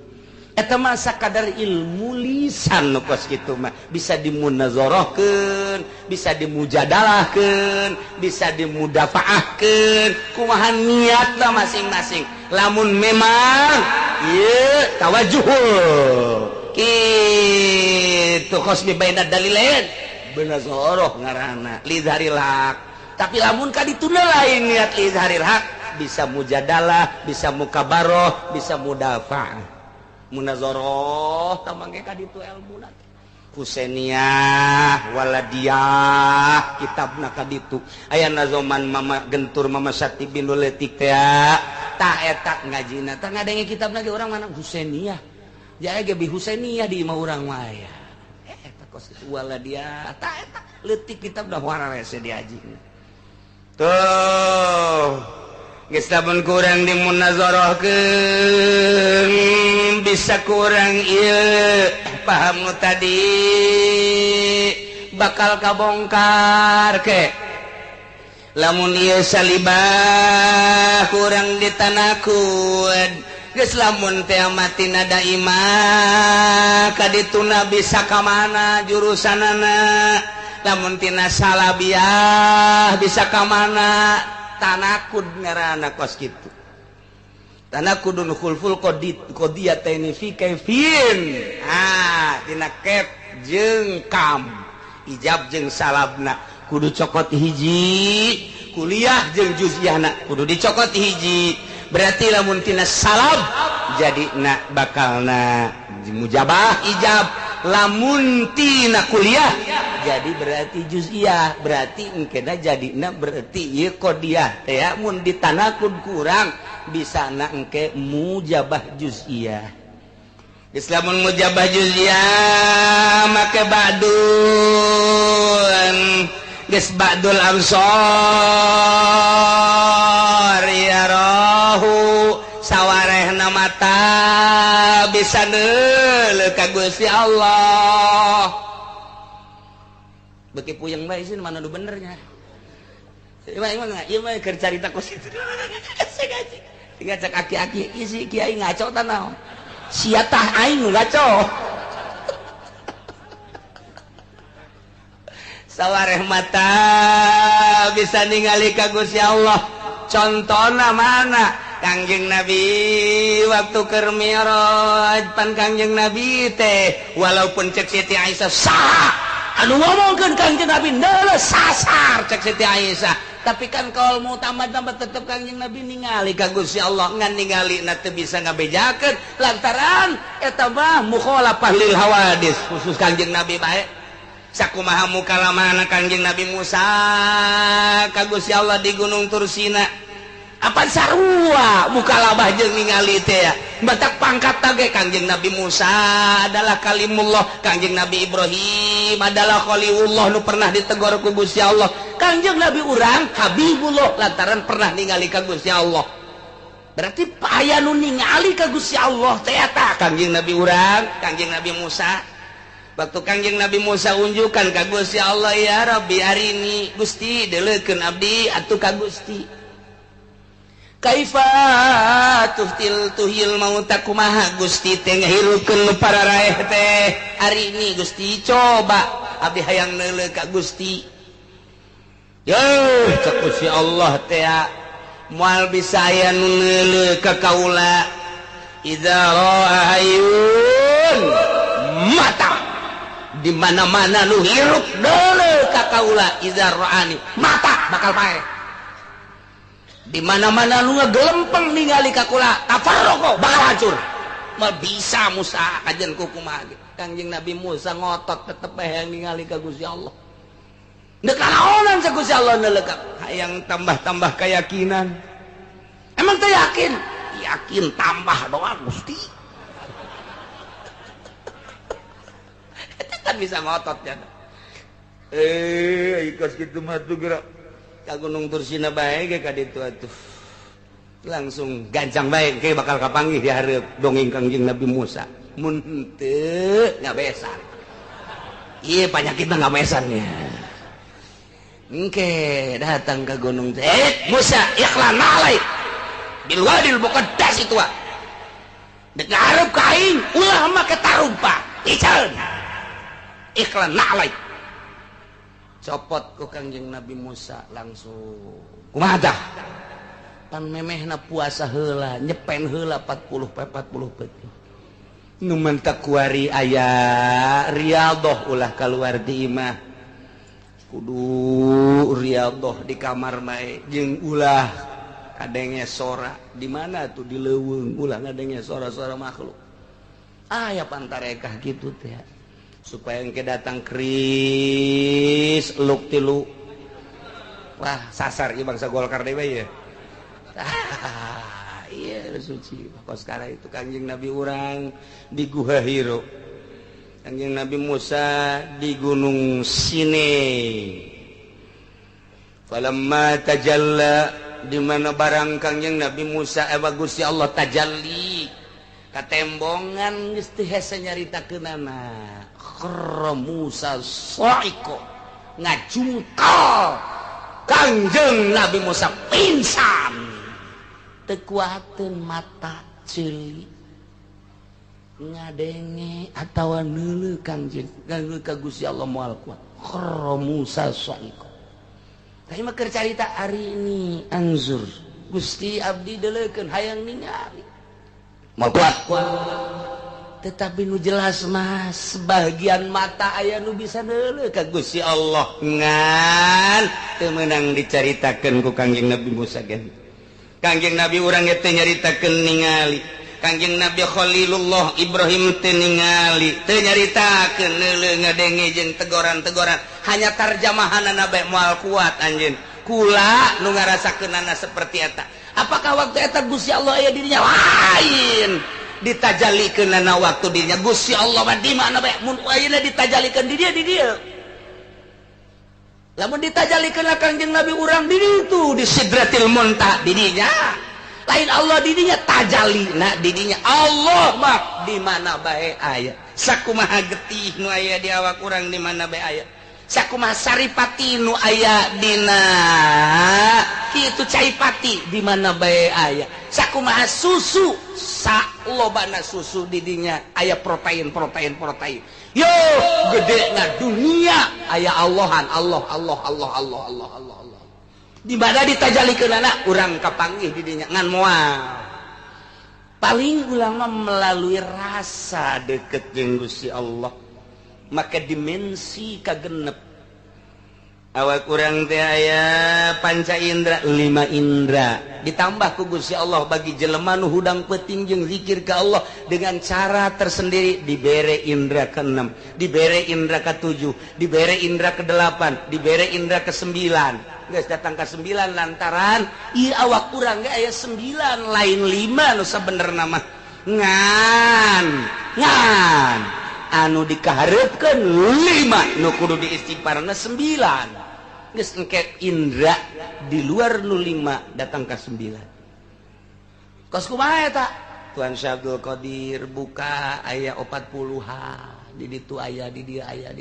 eta mah sakadar ilmu lisan nu kos kitu mah bisa dimunazarahkeun bisa dimujadalahkeun bisa dimudafaahkeun kumaha niatna masing-masing lamun memang ieu tawajuhul kitu khosmi baina dalilain benazarah ngaranna lidharil haq tapi lamun ka dituna lain niat lidharil haq bisa mujadalah bisa mukabaroh bisa mudafaah munazarah tamangge ka ditu ilmuna Husainiyah Waladiyah kitabna ka ditu aya nazoman mama gentur mama Sati binul Letik teh tah eta ngajina tah ngadenge kitabna ge urang mana Husainiyah ja ge bi Husainiyah di imah urang mah aya eta kos Waladiyah tah eta leutik kitab dah warna rese diajina tuh geus lamun kurang dimunazarahkeun bisa kurang ieu paham nu tadi bakal kabongkar ke lamun ieu salibah kurang ditanakud geus lamun teh matina daimah kadituna bisa ka mana jurusanana lamun tina salabiah bisa ka mana tanakud ngaranna kos kitu tanakudun khulful qodiyataini fi kaifin tina kef jeung kam ijab jeung salabna kudu cokot hiji kuliah jeung juziyahna kudu dicokot hiji berarti lamun tina salab jadi bakal mujabah ijab lamun tina kuliah jadi berarti juz'iyah berarti engkena jadi berarti ieu qodiyah teh mun ditanakud kurang bisa engke mujabah juz'iyah Islamun mujabah juz'iyah make ba'dun geus ba'dul ansor ya rohu sawarehna mata bisa neuleuh ka Gusti Allah beuki puyeng bae sih mana nu benernya ieu mah keur carita ku situ tinggal cek aki-aki isi kiai ngaco tah naon sia tah aing ngaco sawareh mata bisa ningali ka Gusti Allah contona mana Kangjeng Nabi waktu keur Mi'raj pan Kangjeng Nabi teh walaupun cek Siti Aisyah saha anu ngomongkeun Kangjeng Nabi neuleus sasar cek Siti Aisyah tapi kan kaul mau tambah-tambah tetep Kangjeng Nabi ningali ka Gusti Allah ngan ningali na teu bisa ngabejakeun lantaran eta mah mukhalafah lil hawadis khusus Kangjeng Nabi bae sakumaha mukalamana Kangjeng Nabi Musa ka Gusti Allah di Gunung Tursina apa sarua mukalabah jeung ningali teh batak pangkat tage Kangjeng Nabi Musa adalah kalimullah Kangjeng Nabi Ibrahim adalah khalilullah nu pernah ditegor ku Gusti Allah Kangjeng Nabi urang habibullah lantaran pernah ningali ka Gusti Allah berarti aya nu ningali ka Gusti Allah teh eta Kangjeng Nabi urang Kangjeng Nabi Musa waktu Kangjeng Nabi Musa unjukan ka Gusti Allah ya Rabbi arini Gusti deuleukeun abdi atuh ka Gusti kaifa tuhil mauta kumaha Gusti teh ngahirupkeun para raeh teh ari ini Gusti coba abdi hayang neuleuh ka Gusti yeuh ka Gusti Allah teh moal bisa aya nu neuleuh ka kaula idza ra'ayun mata di mana-mana nu hirup neuleuh ka kaula idza ra'ani mata bakal pae di mana-mana lu ngegelempeng ningali ka kula tafarraqo bakal hancur mal bisa Musa kajen kumaha Kangjeng Nabi Musa ngotot tetep hayang ningali ka Gusti Allah neuk naonan sa Gusti Allah neuleuh ka hayang tambah-tambah keyakinan emang teh yakin tambah doa Gusti eta kan bisa ngotot ya ikos kitu mah tuh gerak ka Gunung Tursina bae ge ka ditu atuh langsung gancang bae ge bakal kapanggih di hareup dongeng Kangjeng Nabi Musa mun teu ngabesan ieu panyakitna ngabesannya engke datang ke gunung Musa ikhlan alaik bil wadil muqaddas itu dek ngarep ka aing ulah make tarumpa iceun ikhlan alaik copot ku Kangjeng Nabi Musa langsung kumaha tah pan memehna puasa heula nyepen heula 40 peuting nu mentak kuari aya riyadhah ulah kaluar di imah kudu riyadhah di kamar bae jeung ulah kadenge sora di mana tuh di leuweung ulah ngadenge sora-sora makhluk aya pantarekah kitu teh supaya engke datang kris luk tilu wah sasar ieu bangsa Golkar dewe ya iya suci kos kala itu Kangjeng Nabi urang di Guha Hiro Kangjeng Nabi Musa di Gunung Sinai falamma tajalla di mana barang Kangjeng Nabi Musa Gusti Allah tajalli katembongan geus teu hese nyaritakeunana Musa saiko ngajungkal Kangjeng Nabi Musa pingsan teu kuateun mata ceuli ngadenge atawa neuleuh Kangjeng ka Gusti Allah moal kuat Musa saiko tadi mah keur carita ari ini anzur Gusti abdi deuleukeun hayang ningali moal kuat tetapi nu jelas mas sebagian mata aya nu bisa neuleuh ka Gusti Allah ngan teu meunang dicaritakeun ku Kangjeng Nabi Musa gen Kangjeng Nabi urang teh nyaritakeun ningali Kangjeng Nabi Khalilullah Ibrahim teu ningali teu nyaritakeun leuleuh ngadenge jeung tegoran-tegoran hanya tarjamahanna bae moal kuat anjeun kula nu ngarasakeunana seperti eta apakah waktu eta Gusti Allah aya dirinya lain ditajallikeunana waktu dirinya Gusti Allah mah di mana bae mun ayeuna ditajallikeun di dieu lamun ditajallikeun Kangjeng Nabi urang di ditu di Sidratil Muntaha di dinya lain Allah didinya tajalli na didinya Allah mah di mana bae aya sakumaha getih nu aya di awak urang di mana bae aya sakumaha saripati nu aya dina kitu caipati di mana bae aya sakumaha susu salobana susu didinya aya protein yo gede na dunia aya Allahan Allah di mana ditajallikeun anak urang kapanggih di dinya ngan moal paling ulama melalui rasa deket jeung Gusti Allah maka dimensi kagenep awak urang teh aya panca indra 5 indra ditambah ku Gusti Allah bagi jelema nu hudang peuting jeung zikir ka Allah dengan cara tersendiri dibere indra ke-6 dibere indra ke-7 dibere indra ke-8 dibere indra ke-9 geus datang ke 9 lantaran ieu awak urang ge aya 9 lain 5 nu sabenerna mah ngan anu dikaharepkeun 5 nu kudu diistighfarna 9 geus engke indra di luar nu 5 datang ke 9 kos kumaha eta Tuan Syabdul Qadir buka aya 40 di ditu aya di dia aya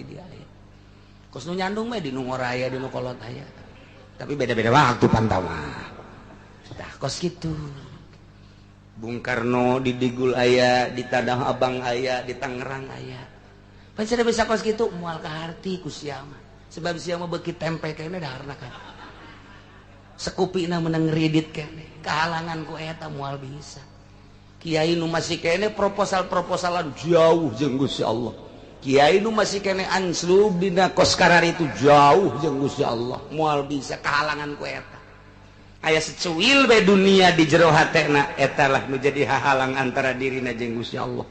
kos nu nyandung mah di nu ngora aya di nu kolot aya tapi beda-beda waktu pantau mah tah kos kitu Bung Karno di Digul aya di Tanah Abang aya di Tangerang aya pancen bisa kos kitu moal kaharti ku sia mah sebab sia mah beuki tempe kene daharna kan sekupina menang ngridit kene kahalangan ku eta moal bisa kiai nu masih kene proposal-proposalan jauh jeung Gusti Allah kiai nu masih kene anslub dina kos karar itu jauh jeung Gusti Allah moal bisa kahalangan ku eta aya secuil bae dunia di jero hatena eta lah nu jadi hahalang antara dirina jeung Gusti Allah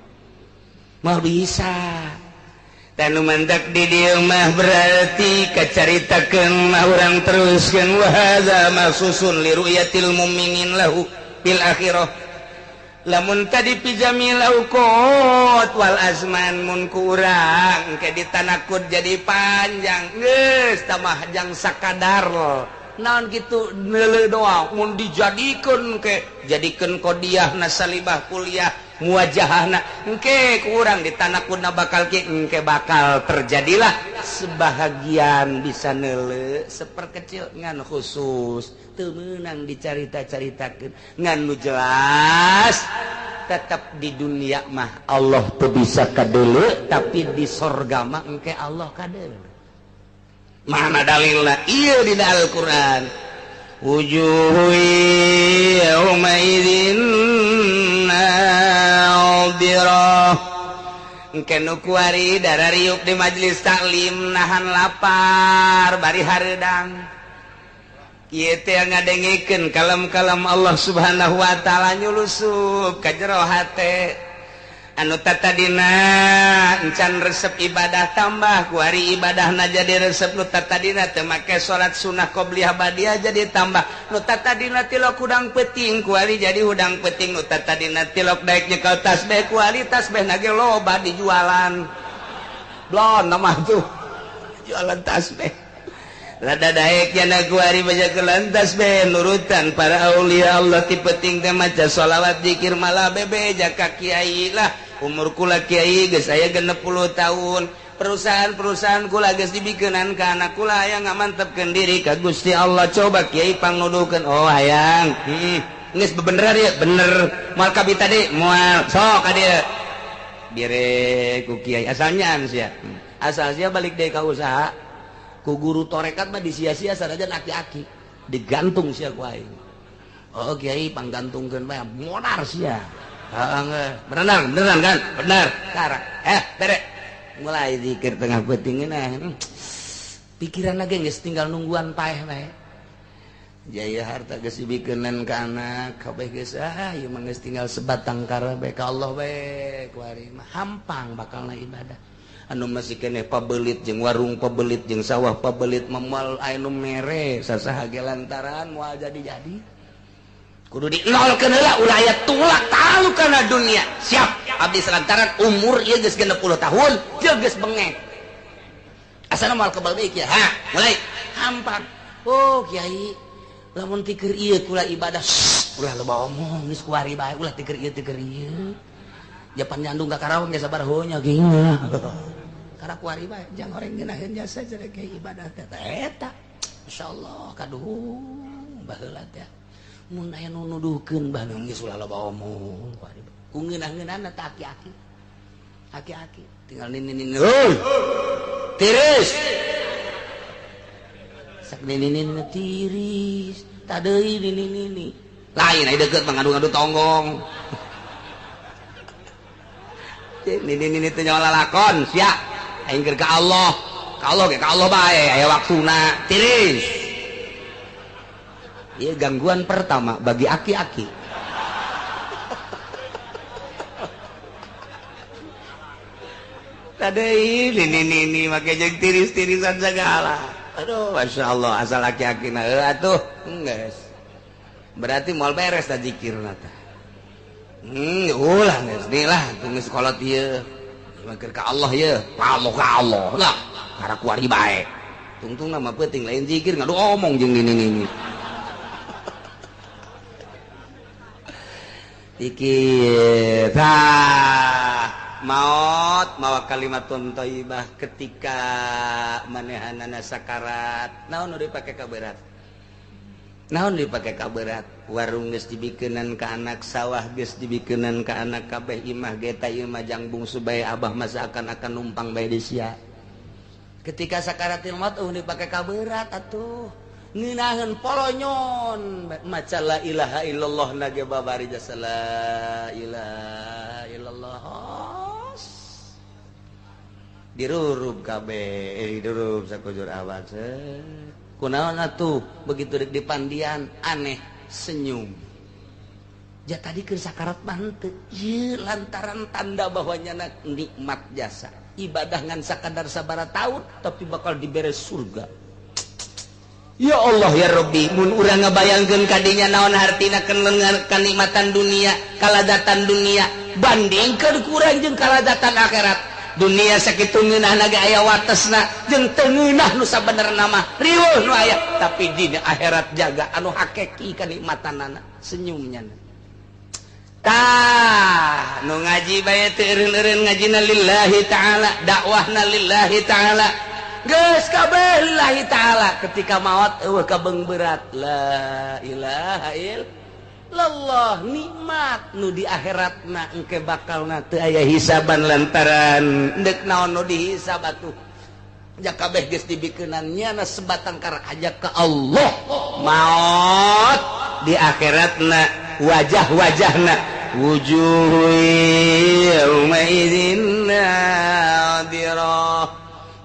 moal bisa dan nu mandak di dieu mah berarti kacaritakeun mah urang teruskeun wa hadza masusun li ru'yatil mu'minin lahu fil akhirah lamun tadi pijamil auqat wal azman mun kurang ke ditanakud jadi panjang geus tamah jang sakadar naon kitu neuleuh doang mun dijadikeun ke jadikeun qodiyahna salibah kuliah muwajahahna engke kurang ditanakudna bakal ki engke bakal terjadilah sebahagian bisa neuleuh seperkecil ngan khusus teu meunang dicarita-caritakeun ngan nu jelas tetap di dunia mah Allah teu bisa kadeuleu tapi di sorga mah engke Allah kadeuleu mana dalilna ieu dina Al-Qur'an wujuhu yauma idzin nadhirah engke nu kuari darariuk di majelis taklim nahan lapar bari hareudang kieu teh ngadengikeun kalam-kalam Allah Subhanahu wa taala nyulusup ka jero hate anu tatadina encan resep ibadah tambah ku hari ibadahna jadi resep nu tatadina teu make salat sunah qobliyah badiah jadi tambah nu tatadina tilok hudang peuting ku hari jadi hudang peuting nu tatadina tilok daek nyekel tasbih ku hari tasbih nage loba dijualan blon namah tuh jualan tasbih rada daek nya ku hari baca kelan tasbih nurutan para aulia Allah ti peuting teh maca sholawat zikir malah bebe jaka kiai lah umur kula kiai geus aya 60 tahun perusahaan kula geus dibikeunan ka anak kula hayang ngamantepkeun diri ka Gusti Allah coba kiai pangnuduhkeun oh hayang geus bebeneran ya bener moal ka bita deui moal sok ka dieu dire ku kiai asalnya sia asal sia balik deui ka usaha ku guru torekat mah disia-sia sanajan aki-aki digantung sia ku aing oh kiai panggantungkeun bae modar sia beneran kan bener sekarang bere mulai zikir tengah peuting nah pikiran lagi geus tinggal nungguan paeh bae Jaya harta geus dibikeunnan ka anak kabeh geus ieu mah geus tinggal sebatang kara bae ka Allah bae kuari mah hampang bakalna ibadah anu masih keneh pabelit jeung warung pabelit jeung sawah pabelit memal anu mere sasaha ge lantaran moal jadi kudu dinolkeun heula ulah aya tulak talu kana dunia siap abdi lantaran umur ieu geus 60 tahun teu geus bengek asana moal kebal deui kieu mulai hampang oh kiai lamun tikeur ieu kula ibadah ulah loba omong geus kuari bae ulah tikeur ieu japan nyandung ka Karawang geus sabar heunya geunya karena kuari bae jang horeng ngeunaheun jasa jadi kayak ibadah teh eta insyaallah kaduh baheula teh mun aya nu nuduhkeun baheula geus ulah loba omong kuari ku ngeunah-ngeunahna teh aki-aki tinggal ninin heuh tiris sak ninin tiris tadeui nini lain aya deukeut mangadu-ngadu tonggong nini teh nyawa lalakon sia aing keur ka Allah ge ka Allah bae aya waktuna tiris ieu gangguan pertama bagi aki-aki tadeui nini make jeung tiris-tirisan segala aduh Masya Allah asal aki-aki na atuh geus berarti moal beres da zikirna teh ulah geus lah geus kolot ieu keur ka Allah ieu ka Allah lah karena kuari bae tungtung mah penting lain zikir ngadu omong jeung nini zikir maut mawa kalimatun thayyibah ketika manehanana sakarat naon nu dipake ka berat warung geus dibikeunan ka anak sawah geus dibikeunan ka anak kabeh imah geta ieu mah jang bungsu bae abah mah akan numpang bae di sia ketika sakaratil maut dipake ka berat atuh ngeunaheun polonyon maca la ilaha illallah nage babari jasa la ilaha illallah dirurub kabeh dirurub sakujur awak kunaon atuh begitu dek dipandian aneh senyum ja tadi keur sakarat manteu ieu lantaran tanda bahwanya nikmat jasa ibadah ngan sakadar sabara taun tapi bakal dibere surga ya Allah ya Rabbi mun urang ngabayangkeun kadinya naon hartina kenikmatan dunia kaladatan dunia bandingkeun kurang jeung kaladatan akhirat dunia sakitu ngeunahna ge aya watesna jeung teu ngeunah nu sabenerna mah riweuh nu aya tapi di akhirat jaga anu hakiki kanikmatanana senyumnya tah nu ngaji bae teu eureun-eureun ngajina lillahi taala dakwahna lillahi taala geus kabeh lillahi taala ketika maot eueuh kabeng berat la ilaha illallah nikmat nu di akhiratna engke bakalna teu aya hisaban lantaran deuk naon nu dihisab atuh ja kabeh geus dibikeunan nyana sebatang kara aja ka Allah maot di akhiratna wajah-wajahna wujuh yauma idzin nadirah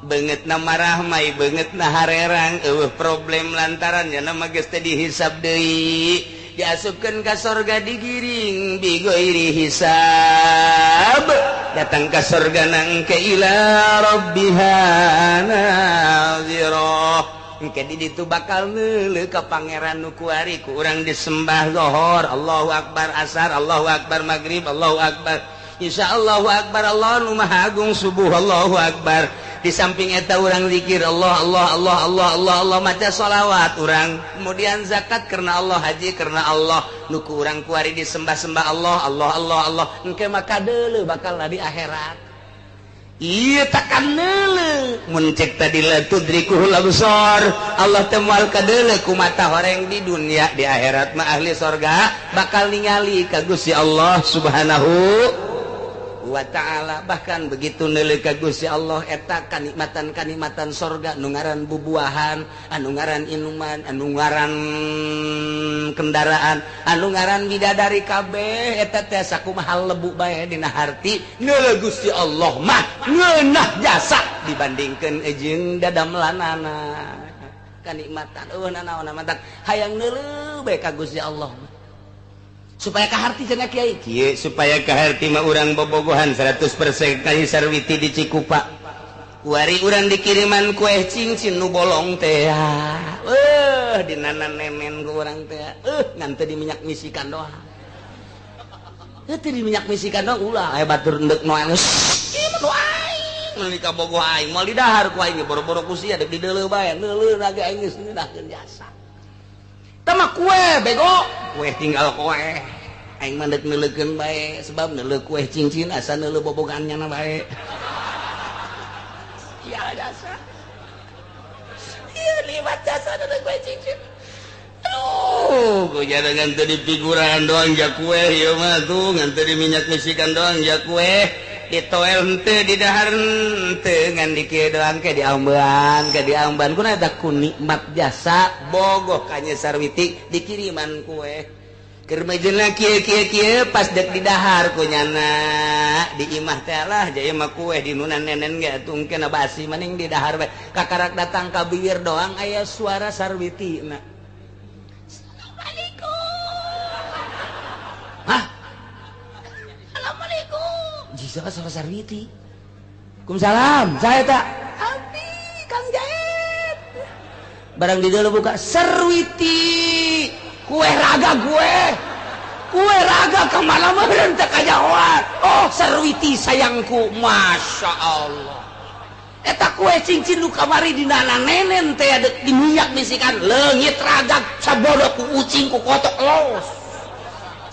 beungeutna marah mai beungeutna harerang eueuh problem lantaran nya mah geus teu dihisab deui diasupkeun ka sorga digiring bigoiri hisab datang ka sorga engke ila rabbiha nazirah engke di ditu bakal neuleuh ka pangeran nu kuari ku urang disembah zuhur Allahu akbar asar Allahu akbar maghrib Allahu akbar insyaallah akbar Allah nu maha agung subuh Allahu akbar di samping eta urang zikir Allah Allah Allah Allah Allah Allah maca sholawat urang kemudian zakat karena Allah haji karena Allah nu ku urang kuari disembah-sembah Allah Allah Allah Allah engke mah kadeuleuh bakalna di akhirat ieu takan neuleuh mun cek tadi la tudrikuhul absar Allah teh moal kadeuleuh ku mata horeng di dunia di akhirat mah ahli sorga bakal ningali ka Gusti Allah subhanahu wa ta'ala bahkan begitu neuleuh ka Gusti Allah eta kanikmatan sorga anu ngaran bubuahan anu ngaran inuman anu ngaran kendaraan anu ngaran bidadari kabeh eta teh sakumaha lebu bae dina harti neuleuh Gusti Allah mah ngeunah jasa dibandingkeun jeung dadamelanana kenikmatan nanaon mantap hayang neuleuh bae ka Gusti Allah supaya kaharti cenah Kiai kieu supaya kaharti mah urang bobogohan 100% ka Sarwiti di Cikupa kuari urang dikiriman kue cincin nu bolong teh dinanan-nenen ku urang teh ngan teu di minyak misikan doang teu di minyak misikan doang ulah aya batur endek nu anu ieu nu aing nu dikabogoh aing moal didahar ku aing boro-boro ku sia dek dideuleuh bae neuleuh lagi aing geus ngeunahkeun jasa tama kue bego kue tinggal kue aing mah deuk neuleukeun bae sebab neuleuh kue cincin asa neuleuh bobogannya na bae iya jasa iya liwat jasa neuleuh kue cincin aduh ku jada ngan teu di figuran doang ja kue ieu mah tuh ngan teu di minyak misikan doang ja kue ditoel henteu di dahar henteu ngan di kieu doang ke diamban kunaon eta ku nikmat jasa bogoh ka Nya Sarwiti dikiriman kue keur mejeuna kieu pas dek di dahar ku nyana di imah teh lah jaya mah kue di nunan nenen ge tungkeun basi mending di dahar bae kakarak datang ka bibir doang aya suara Sarwiti na Jika suara Sarwiti. Waalaikumsalam. Saya tak. Abi, Kang Jahit. Barang di dalam buka Sarwiti. Kue raga gue. Kue raga kemana meren teh kajauhan. Oh Sarwiti sayangku, masya Allah. Eta kue cincin lu kamari di nana nenen teh di minyak bisikan leungit raga sabodo ku ucing ku kotok los.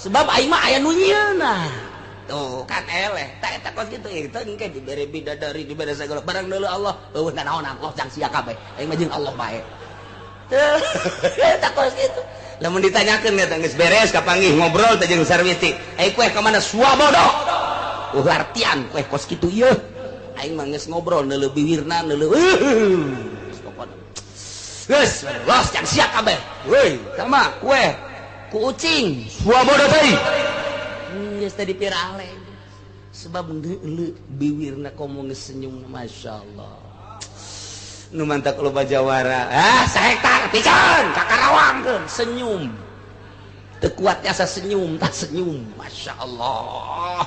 Sebab aing mah aya nu nyieunna. Tuh kan eleh tak eta kos kitu itu engke dibere bidadari dibere segala barang deuleuh Allah eueuh naon Allah jang sia kabeh aing mah jeung Allah bae teu eta kos kitu lamun ditanyakeun eta geus beres kapanggih ngobrol teh jeung Sarwiti kue ka mana Swabodo artian kue kos kitu ieu aing mah geus ngobrol neuleuh bibirna neuleuh geus los jang sia kabeh weuy sama kue ku ucing Swabodo teh geus tadi pirale sebab ngeuleuh bibirna komo geus senyum masya Allah nu mantak loba jawara sahektar pisan kakarawangkeun senyum teu kuat asa senyum tak senyum masya Allah